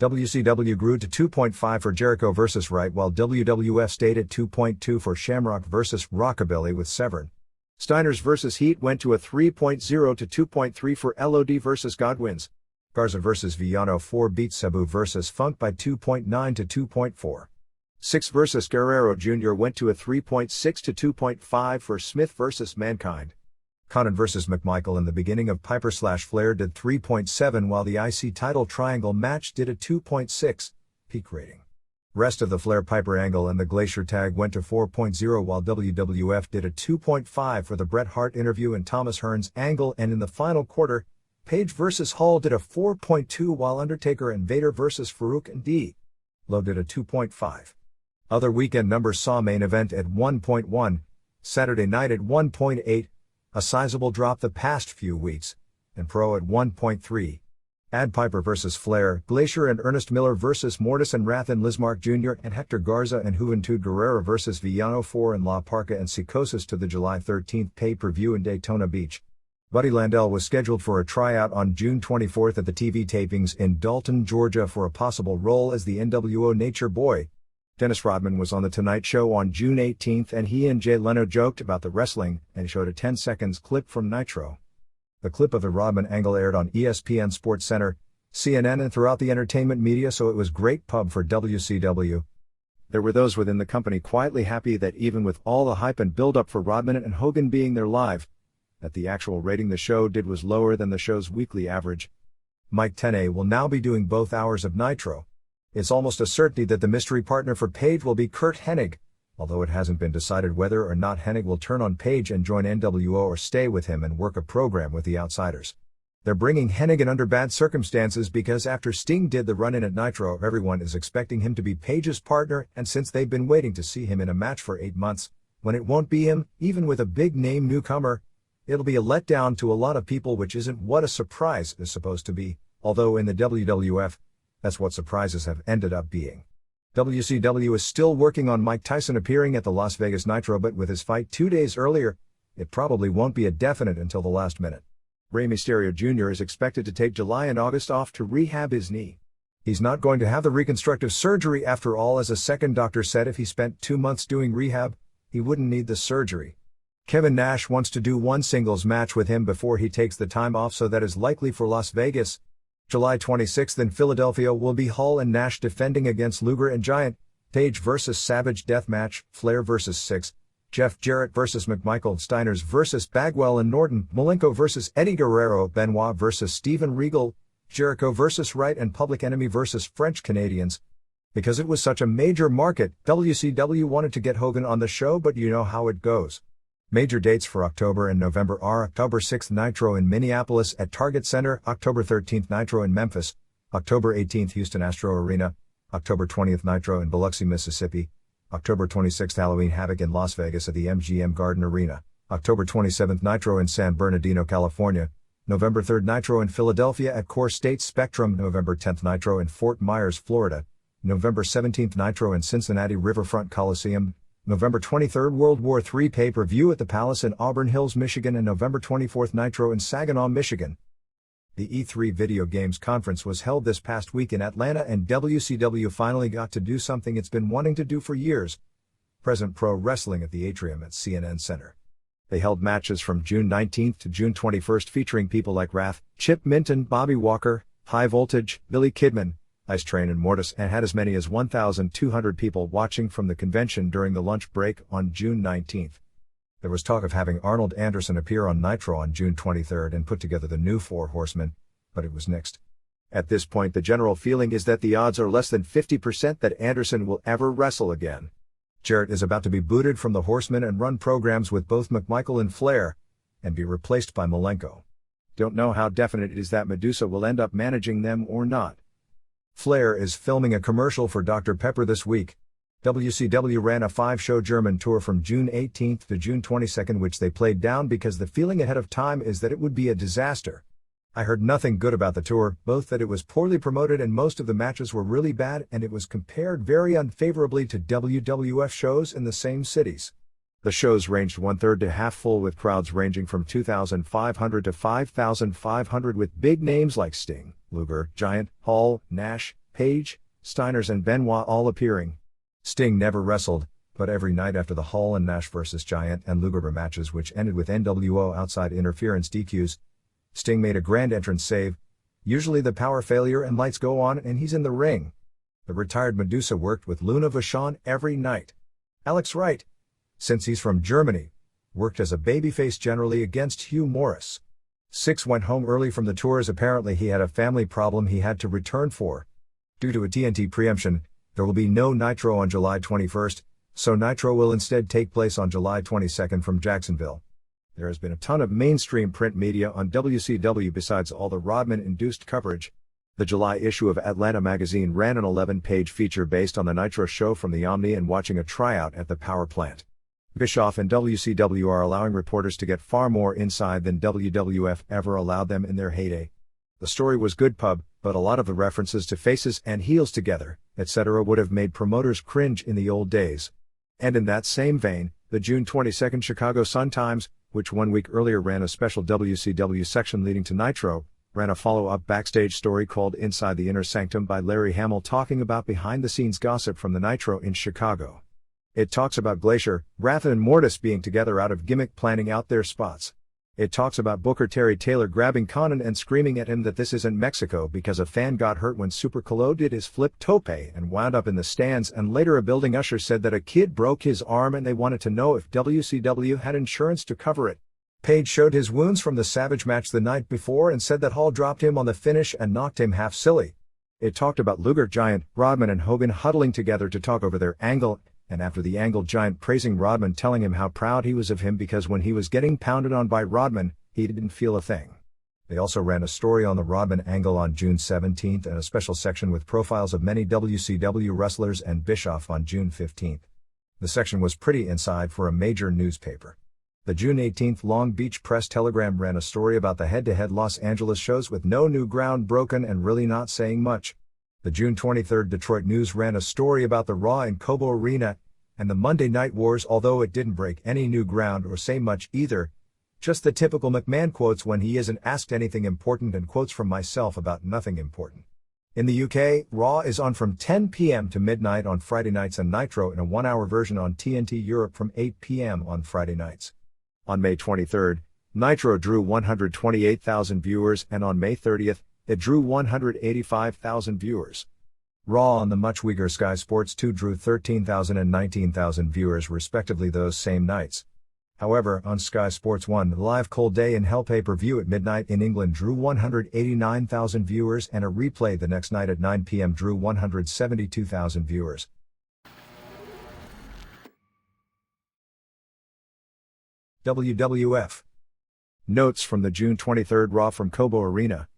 WCW grew to 2.5 for Jericho vs. Wright, while WWF stayed at 2.2 for Shamrock vs. Rockabilly with Severn. Steiners vs. Heat went to a 3.0 to 2.3 for LOD vs. Godwins. Garza vs. Villano 4 beat Sabu vs. Funk by 2.9 to 2.4. Six vs. Guerrero Jr. went to a 3.6 to 2.5 for Smith vs. Mankind. Connon vs. McMichael in the beginning of Piper/Flair did 3.7, while the IC title triangle match did a 2.6 peak rating. Rest of the Flair-Piper angle and the Glacier tag went to 4.0, while WWF did a 2.5 for the Bret Hart interview and Thomas Hearns angle, and in the final quarter, Page vs. Hall did a 4.2, while Undertaker and Vader vs. Farouk and D. Lowe did a 2.5. Other weekend numbers saw main event at 1.1, Saturday night at 1.8, a sizable drop the past few weeks, and Pro at 1.3. Add Piper vs. Flair, Glacier and Ernest Miller vs. Mortis and Wrath and Lismark Jr. and Hector Garza and Juventud Guerrera vs. Villano 4 and La Parca and Psicosis to the July 13th pay-per-view in Daytona Beach. Buddy Landel was scheduled for a tryout on June 24 at the TV tapings in Dalton, Georgia for a possible role as the NWO Nature Boy. Dennis Rodman was on The Tonight Show on June 18 and he and Jay Leno joked about the wrestling and showed a 10 seconds clip from Nitro. The clip of the Rodman angle aired on ESPN SportsCenter, CNN and throughout the entertainment media, so it was great pub for WCW. There were those within the company quietly happy that even with all the hype and build-up for Rodman and Hogan being there live, that the actual rating the show did was lower than the show's weekly average. Mike Tenay will now be doing both hours of Nitro. It's almost a certainty that the mystery partner for Page will be Kurt Hennig, although it hasn't been decided whether or not Hennig will turn on Page and join NWO or stay with him and work a program with the Outsiders. They're bringing Hennig in under bad circumstances because after Sting did the run-in at Nitro, everyone is expecting him to be Page's partner, and since they've been waiting to see him in a match for 8 months, when it won't be him, even with a big-name newcomer, it'll be a letdown to a lot of people, which isn't what a surprise is supposed to be, although in the WWF, that's what surprises have ended up being. WCW is still working on Mike Tyson appearing at the Las Vegas Nitro, but with his fight 2 days earlier, it probably won't be a definite until the last minute. Rey Mysterio Jr. is expected to take July and August off to rehab his knee. He's not going to have the reconstructive surgery after all, as a second doctor said if he spent 2 months doing rehab, he wouldn't need the surgery. Kevin Nash wants to do one singles match with him before he takes the time off, so that is likely for Las Vegas. July 26th in Philadelphia will be Hall and Nash defending against Luger and Giant, Page vs. Savage Deathmatch, Flair vs. Six, Jeff Jarrett vs. McMichael, Steiners vs. Bagwell and Norton, Malenko vs. Eddie Guerrero, Benoit vs. Steven Regal, Jericho vs. Wright and Public Enemy vs. French Canadians. Because it was such a major market, WCW wanted to get Hogan on the show, but you know how it goes. Major dates for October and November are October 6th Nitro in Minneapolis at Target Center, October 13th Nitro in Memphis, October 18th Houston Astro Arena, October 20th Nitro in Biloxi, Mississippi, October 26th Halloween Havoc in Las Vegas at the MGM Garden Arena, October 27th Nitro in San Bernardino, California, November 3rd Nitro in Philadelphia at Core State Spectrum, November 10th Nitro in Fort Myers, Florida, November 17th Nitro in Cincinnati Riverfront Coliseum, November 23rd World War III pay-per-view at the Palace in Auburn Hills, Michigan, and November 24th Nitro in Saginaw, Michigan. The E3 Video Games Conference was held this past week in Atlanta, and WCW finally got to do something it's been wanting to do for years: present pro wrestling at the atrium at CNN Center. They held matches from June 19th to June 21st featuring people like Wrath, Chip Minton, Bobby Walker, High Voltage, Billy Kidman, Ice Train and Mortis, and had as many as 1,200 people watching from the convention during the lunch break on June 19th. There was talk of having Arnold Anderson appear on Nitro on June 23rd and put together the new Four Horsemen, but it was nixed. At this point, the general feeling is that the odds are less than 50% that Anderson will ever wrestle again. Jarrett is about to be booted from the Horsemen and run programs with both McMichael and Flair, and be replaced by Malenko. Don't know how definite it is that Medusa will end up managing them or not. Flair is filming a commercial for Dr. Pepper this week. WCW ran a 5-show German tour from June 18th to June 22nd, which they played down because the feeling ahead of time is that it would be a disaster. I heard nothing good about the tour, both that it was poorly promoted and most of the matches were really bad, and it was compared very unfavorably to WWF shows in the same cities. The shows ranged one-third to half full, with crowds ranging from 2,500 to 5,500, with big names like Sting, Luger, Giant, Hall, Nash, Page, Steiners and Benoit all appearing. Sting never wrestled, but every night after the Hall and Nash vs. Giant and Luger matches, which ended with NWO outside interference DQs, Sting made a grand entrance save. Usually the power failure and lights go on and he's in the ring. The retired Medusa worked with Luna Vachon every night. Alex Wright, since he's from Germany, worked as a babyface generally against Hugh Morris. Six went home early from the tours. Apparently he had a family problem he had to return for. Due to a TNT preemption, there will be no Nitro on July 21st, so Nitro will instead take place on July 22nd from Jacksonville. There has been a ton of mainstream print media on WCW besides all the Rodman-induced coverage. The July issue of Atlanta magazine ran an 11-page feature based on the Nitro show from the Omni and watching a tryout at the power plant. Bischoff and WCW are allowing reporters to get far more inside than WWF ever allowed them in their heyday. The story was good pub, but a lot of the references to faces and heels together, etc. would have made promoters cringe in the old days. And in that same vein, the June 22nd Chicago Sun-Times, which 1 week earlier ran a special WCW section leading to Nitro, ran a follow-up backstage story called Inside the Inner Sanctum by Larry Hamill, talking about behind-the-scenes gossip from the Nitro in Chicago. It talks about Glacier, Wrath and Mortis being together out of gimmick, planning out their spots. It talks about Booker Terry Taylor grabbing Conan and screaming at him that this isn't Mexico because a fan got hurt when Super Colo did his flip tope and wound up in the stands, and later a building usher said that a kid broke his arm and they wanted to know if WCW had insurance to cover it. Page showed his wounds from the Savage match the night before and said that Hall dropped him on the finish and knocked him half silly. It talked about Luger, Giant, Rodman and Hogan huddling together to talk over their angle, and after the angle, Giant praising Rodman, telling him how proud he was of him because when he was getting pounded on by Rodman, he didn't feel a thing. They also ran a story on the Rodman angle on June 17th and a special section with profiles of many WCW wrestlers and Bischoff on June 15th. The section was pretty inside for a major newspaper. The June 18th Long Beach Press-Telegram ran a story about the head-to-head Los Angeles shows with no new ground broken and really not saying much. The June 23rd Detroit News ran a story about the Raw in Cobo Arena and the Monday Night Wars, although it didn't break any new ground or say much either. Just the typical McMahon quotes when he isn't asked anything important, and quotes from myself about nothing important. In the UK, Raw is on from 10 p.m. to midnight on Friday nights and Nitro in a 1-hour version on TNT Europe from 8 p.m. on Friday nights. On May 23rd, Nitro drew 128,000 viewers, and on May 30th, It drew 185,000 viewers. Raw on the much weaker Sky Sports 2 drew 13,000 and 19,000 viewers respectively those same nights. However, on Sky Sports 1, the live Cold Day in Hell pay-per-view at midnight in England drew 189,000 viewers and a replay the next night at 9 p.m. drew 172,000 viewers. WWF. Notes from the June 23 Raw from Cobo Arena.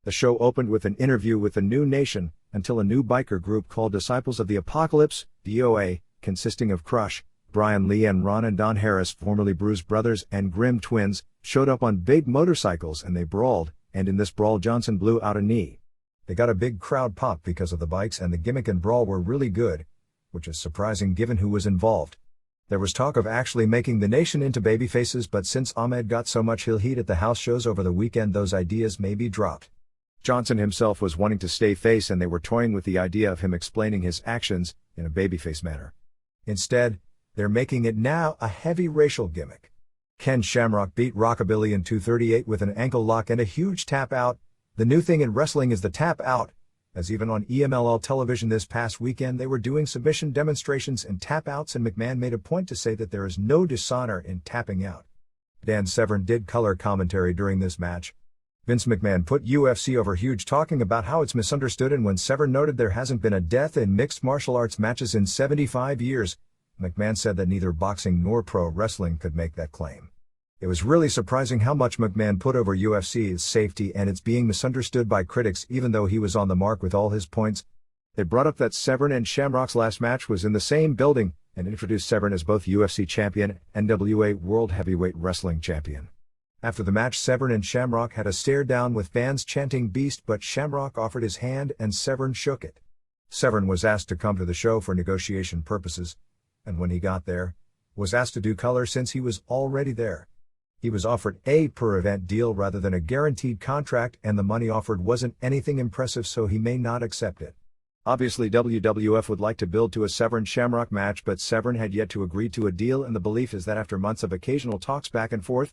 The show opened with an interview with the New Nation, until a new biker group called Disciples of the Apocalypse, DOA, consisting of Crush, Brian Lee and Ron and Don Harris, formerly Bruise Brothers and Grimm Twins, showed up on big motorcycles and they brawled, and in this brawl Johnson blew out a knee. They got a big crowd pop because of the bikes and the gimmick and brawl were really good, which is surprising given who was involved. There was talk of actually making the Nation into babyfaces, but since Ahmed got so much heel heat at the house shows over the weekend, those ideas may be dropped. Johnson himself was wanting to stay face and they were toying with the idea of him explaining his actions in a babyface manner. Instead, they're making it now a heavy racial gimmick. Ken Shamrock beat Rockabilly in 238 with an ankle lock and a huge tap out. The new thing in wrestling is the tap out, as even on EMLL television this past weekend they were doing submission demonstrations and tap outs, and McMahon made a point to say that there is no dishonor in tapping out. Dan Severn did color commentary during this match. Vince McMahon put UFC over huge, talking about how it's misunderstood, and when Severn noted there hasn't been a death in mixed martial arts matches in 75 years, McMahon said that neither boxing nor pro wrestling could make that claim. It was really surprising how much McMahon put over UFC's safety and it's being misunderstood by critics, even though he was on the mark with all his points. They brought up that Severn and Shamrock's last match was in the same building, and introduced Severn as both UFC champion and NWA World Heavyweight Wrestling champion. After the match, Severn and Shamrock had a stare down with fans chanting "Beast," but Shamrock offered his hand and Severn shook it. Severn was asked to come to the show for negotiation purposes, and when he got there, was asked to do color since he was already there. He was offered a per-event deal rather than a guaranteed contract, and the money offered wasn't anything impressive, so he may not accept it. Obviously WWF would like to build to a Severn-Shamrock match, but Severn had yet to agree to a deal, and the belief is that after months of occasional talks back and forth,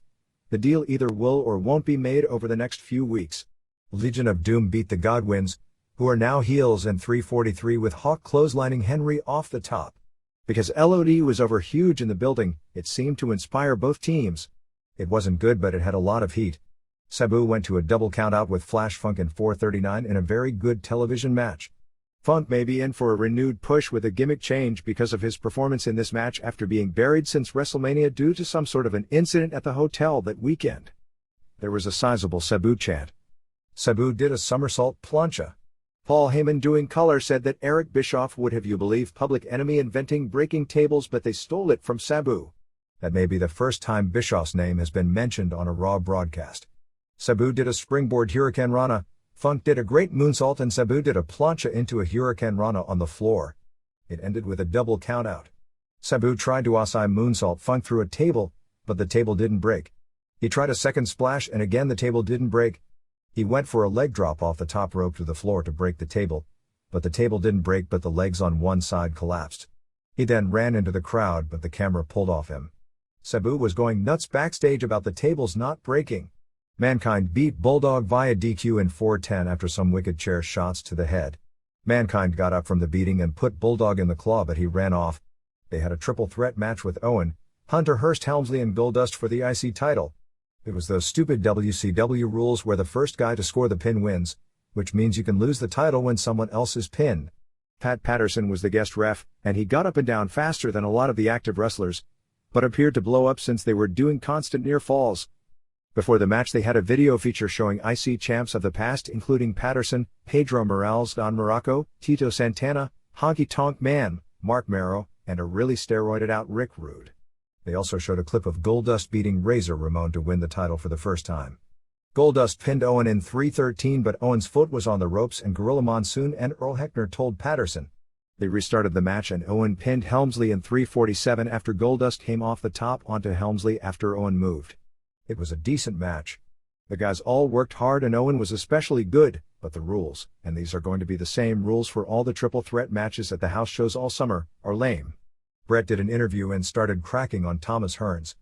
the deal either will or won't be made over the next few weeks. Legion of Doom beat the Godwins, who are now heels, in 343 with Hawk clotheslining Henry off the top. Because LOD was over huge in the building, it seemed to inspire both teams. It wasn't good, but it had a lot of heat. Sabu went to a double countout with Flash Funk in 439 in a very good television match. Funk may be in for a renewed push with a gimmick change because of his performance in this match after being buried since WrestleMania due to some sort of an incident at the hotel that weekend. There was a sizable Sabu chant. Sabu did a somersault plancha. Paul Heyman doing color said that Eric Bischoff would have you believe Public Enemy inventing breaking tables, but they stole it from Sabu. That may be the first time Bischoff's name has been mentioned on a Raw broadcast. Sabu did a springboard Hurricane Rana, Funk did a great moonsault, and Sabu did a plancha into a Hurricane Rana on the floor. It ended with a double countout. Sabu tried to Asai moonsault Funk through a table, but the table didn't break. He tried a second splash and again the table didn't break. He went for a leg drop off the top rope to the floor to break the table, but the table didn't break, but the legs on one side collapsed. He then ran into the crowd, but the camera pulled off him. Sabu was going nuts backstage about the tables not breaking. Mankind beat Bulldog via DQ in 410 after some wicked chair shots to the head. Mankind got up from the beating and put Bulldog in the claw, but he ran off. They had a triple threat match with Owen, Hunter Hearst Helmsley and Goldust for the IC title. It was those stupid WCW rules where the first guy to score the pin wins, which means you can lose the title when someone else is pinned. Pat Patterson was the guest ref, and he got up and down faster than a lot of the active wrestlers, but appeared to blow up since they were doing constant near falls. Before the match they had a video feature showing IC champs of the past, including Patterson, Pedro Morales, Don Morocco, Tito Santana, Honky Tonk Man, Mark Merrow, and a really steroided out Rick Rude. They also showed a clip of Goldust beating Razor Ramon to win the title for the first time. Goldust pinned Owen in 313, but Owen's foot was on the ropes and Gorilla Monsoon and Earl Hebner told Patterson. They restarted the match and Owen pinned Helmsley in 347 after Goldust came off the top onto Helmsley after Owen moved. It was a decent match. The guys all worked hard and Owen was especially good, but the rules, and these are going to be the same rules for all the triple threat matches at the house shows all summer, are lame. Brett did an interview and started cracking on Thomas Hearns.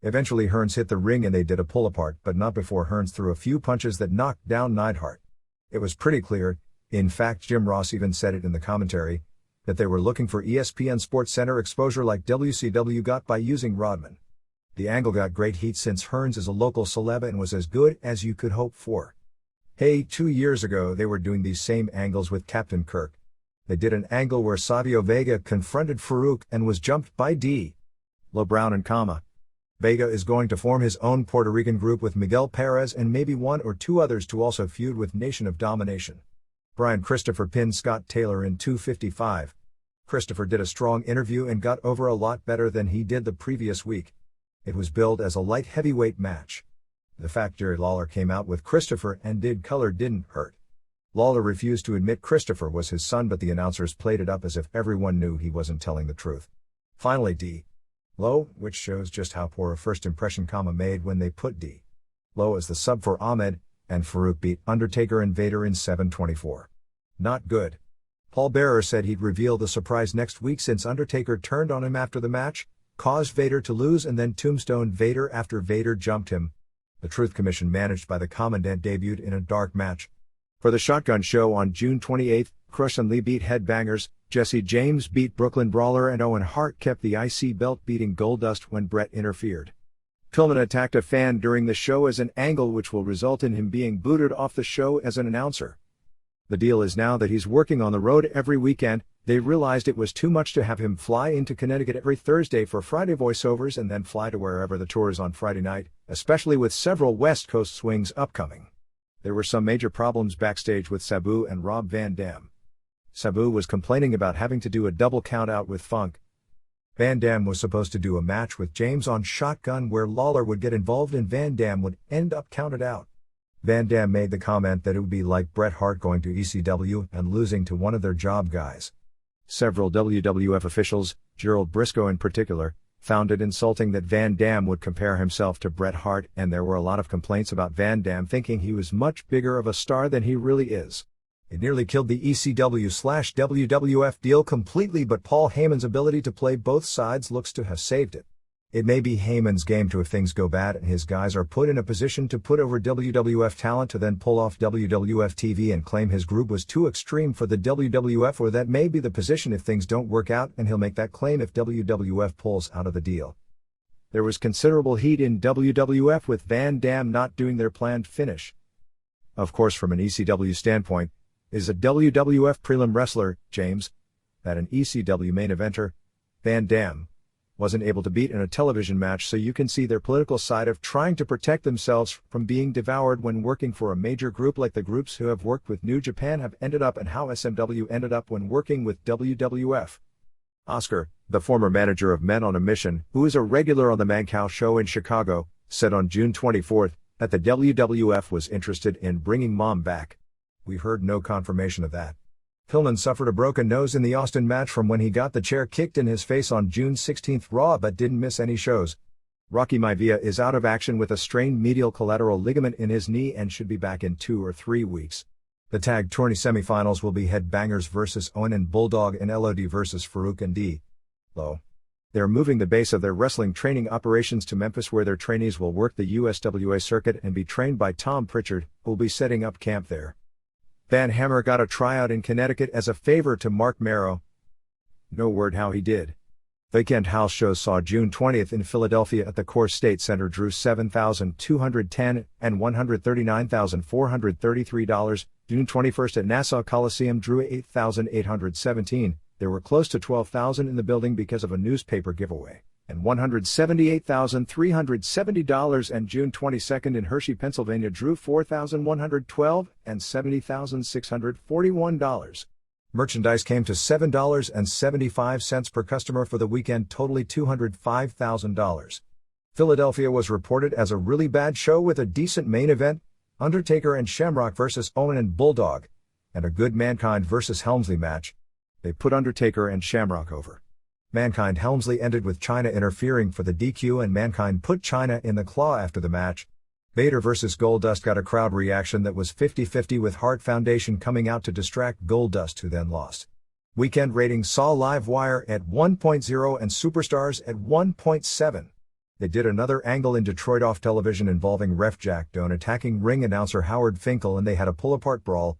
Eventually Hearns hit the ring and they did a pull apart, but not before Hearns threw a few punches that knocked down Neidhart. It was pretty clear, in fact Jim Ross even said it in the commentary, that they were looking for ESPN SportsCenter exposure like WCW got by using Rodman. The angle got great heat since Hearns is a local celeb and was as good as you could hope for. Hey, 2 years ago they were doing these same angles with Captain Kirk. They did an angle where Savio Vega confronted Farouk and was jumped by D'Lo Brown and Vega is going to form his own Puerto Rican group with Miguel Perez and maybe one or two others to also feud with Nation of Domination. Brian Christopher pinned Scott Taylor in 255. Christopher did a strong interview and got over a lot better than he did the previous week. It was billed as a light heavyweight match. The fact Jerry Lawler came out with Christopher and did color didn't hurt. Lawler refused to admit Christopher was his son, but the announcers played it up as if everyone knew he wasn't telling the truth. Finally D'Lo, which shows just how poor a first impression made when they put D'Lo as the sub for Ahmed, and Farouk beat Undertaker and Vader in 7:24. Not good. Paul Bearer said he'd reveal the surprise next week since Undertaker turned on him after the match, caused Vader to lose and then tombstoned Vader after Vader jumped him. The Truth Commission managed by the Commandant debuted in a dark match. For the Shotgun Show on June 28, Crush and Lee beat Headbangers, Jesse James beat Brooklyn Brawler and Owen Hart kept the IC belt, beating Goldust when Brett interfered. Pillman attacked a fan during the show as an angle which will result in him being booted off the show as an announcer. The deal is now that he's working on the road every weekend. They realized it was too much to have him fly into Connecticut every Thursday for Friday voiceovers and then fly to wherever the tour is on Friday night, especially with several West Coast swings upcoming. There were some major problems backstage with Sabu and Rob Van Dam. Sabu was complaining about having to do a double count-out with Funk. Van Dam was supposed to do a match with James on Shotgun where Lawler would get involved and Van Dam would end up counted out. Van Dam made the comment that it would be like Bret Hart going to ECW and losing to one of their job guys. Several WWF officials, Gerald Briscoe in particular, found it insulting that Van Dam would compare himself to Bret Hart, and there were a lot of complaints about Van Dam thinking he was much bigger of a star than he really is. It nearly killed the ECW/WWF deal completely, but Paul Heyman's ability to play both sides looks to have saved it. It may be Heyman's game to, if things go bad and his guys are put in a position to put over WWF talent, to then pull off WWF TV and claim his group was too extreme for the WWF, or that may be the position if things don't work out, and he'll make that claim if WWF pulls out of the deal. There was considerable heat in WWF with Van Dam not doing their planned finish. Of course, from an ECW standpoint, is a WWF prelim wrestler, James, that an ECW main eventer, Van Dam, wasn't able to beat in a television match, so you can see their political side of trying to protect themselves from being devoured when working for a major group like the groups who have worked with New Japan have ended up, and how SMW ended up when working with WWF. Oscar, the former manager of Men on a Mission, who is a regular on the Mancow Show in Chicago, said on June 24 that the WWF was interested in bringing Mom back. We heard no confirmation of that. Pillman suffered a broken nose in the Austin match from when he got the chair kicked in his face on June 16 Raw, but didn't miss any shows. Rocky Maivia is out of action with a strained medial collateral ligament in his knee and should be back in 2 or 3 weeks. The tag tourney semifinals will be Headbangers vs. Owen and Bulldog and LOD vs. Farouk and D'Lo. They're moving the base of their wrestling training operations to Memphis, where their trainees will work the USWA circuit and be trained by Tom Pritchard, who will be setting up camp there. Van Hammer got a tryout in Connecticut as a favor to Mark Marrow. No word how he did. Vacant house shows saw June 20 in Philadelphia at the Core State Center drew $7,210 and $139,433. June 21 at Nassau Coliseum drew $8,817. There were close to 12,000 in the building because of a newspaper giveaway, and $178,370. And June 22 in Hershey, Pennsylvania drew $4,112 and $70,641. Merchandise came to $7.75 per customer for the weekend, totally $205,000. Philadelphia was reported as a really bad show with a decent main event, Undertaker and Shamrock vs. Owen and Bulldog, and a good Mankind vs. Helmsley match. They put Undertaker and Shamrock over. Mankind Helmsley ended with Chyna interfering for the DQ, and Mankind put Chyna in the claw after the match. Vader vs. Goldust got a crowd reaction that was 50-50, with Hart Foundation coming out to distract Goldust, who then lost. Weekend ratings saw Live Wire at 1.0 and Superstars at 1.7. They did another angle in Detroit off television involving ref Jack Doan attacking ring announcer Howard Finkel, and they had a pull-apart brawl.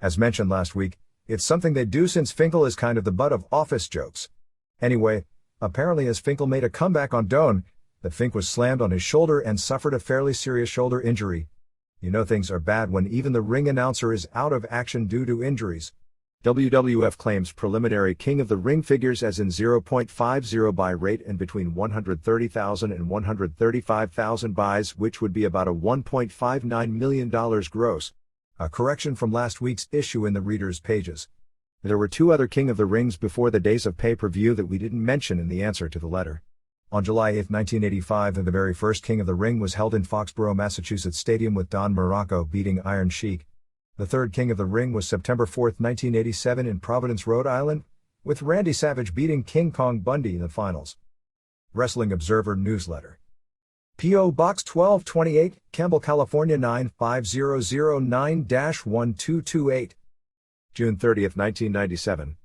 As mentioned last week, it's something they do since Finkel is kind of the butt of office jokes. Anyway, apparently as Finkel made a comeback on Doan, the Fink was slammed on his shoulder and suffered a fairly serious shoulder injury. You know things are bad when even the ring announcer is out of action due to injuries. WWF claims preliminary King of the Ring figures as in 0.50 buy rate and between 130,000 and 135,000 buys, which would be about a $1.59 million gross. A correction from last week's issue in the readers' pages. There were 2 other King of the Rings before the days of pay-per-view that we didn't mention in the answer to the letter. On July 8, 1985, the very first King of the Ring was held in Foxborough, Massachusetts Stadium with Don Morocco beating Iron Sheik. The third King of the Ring was September 4, 1987 in Providence, Rhode Island, with Randy Savage beating King Kong Bundy in the finals. Wrestling Observer Newsletter. P.O. Box 1228, Campbell, California 95009-1228. June 30, 1997.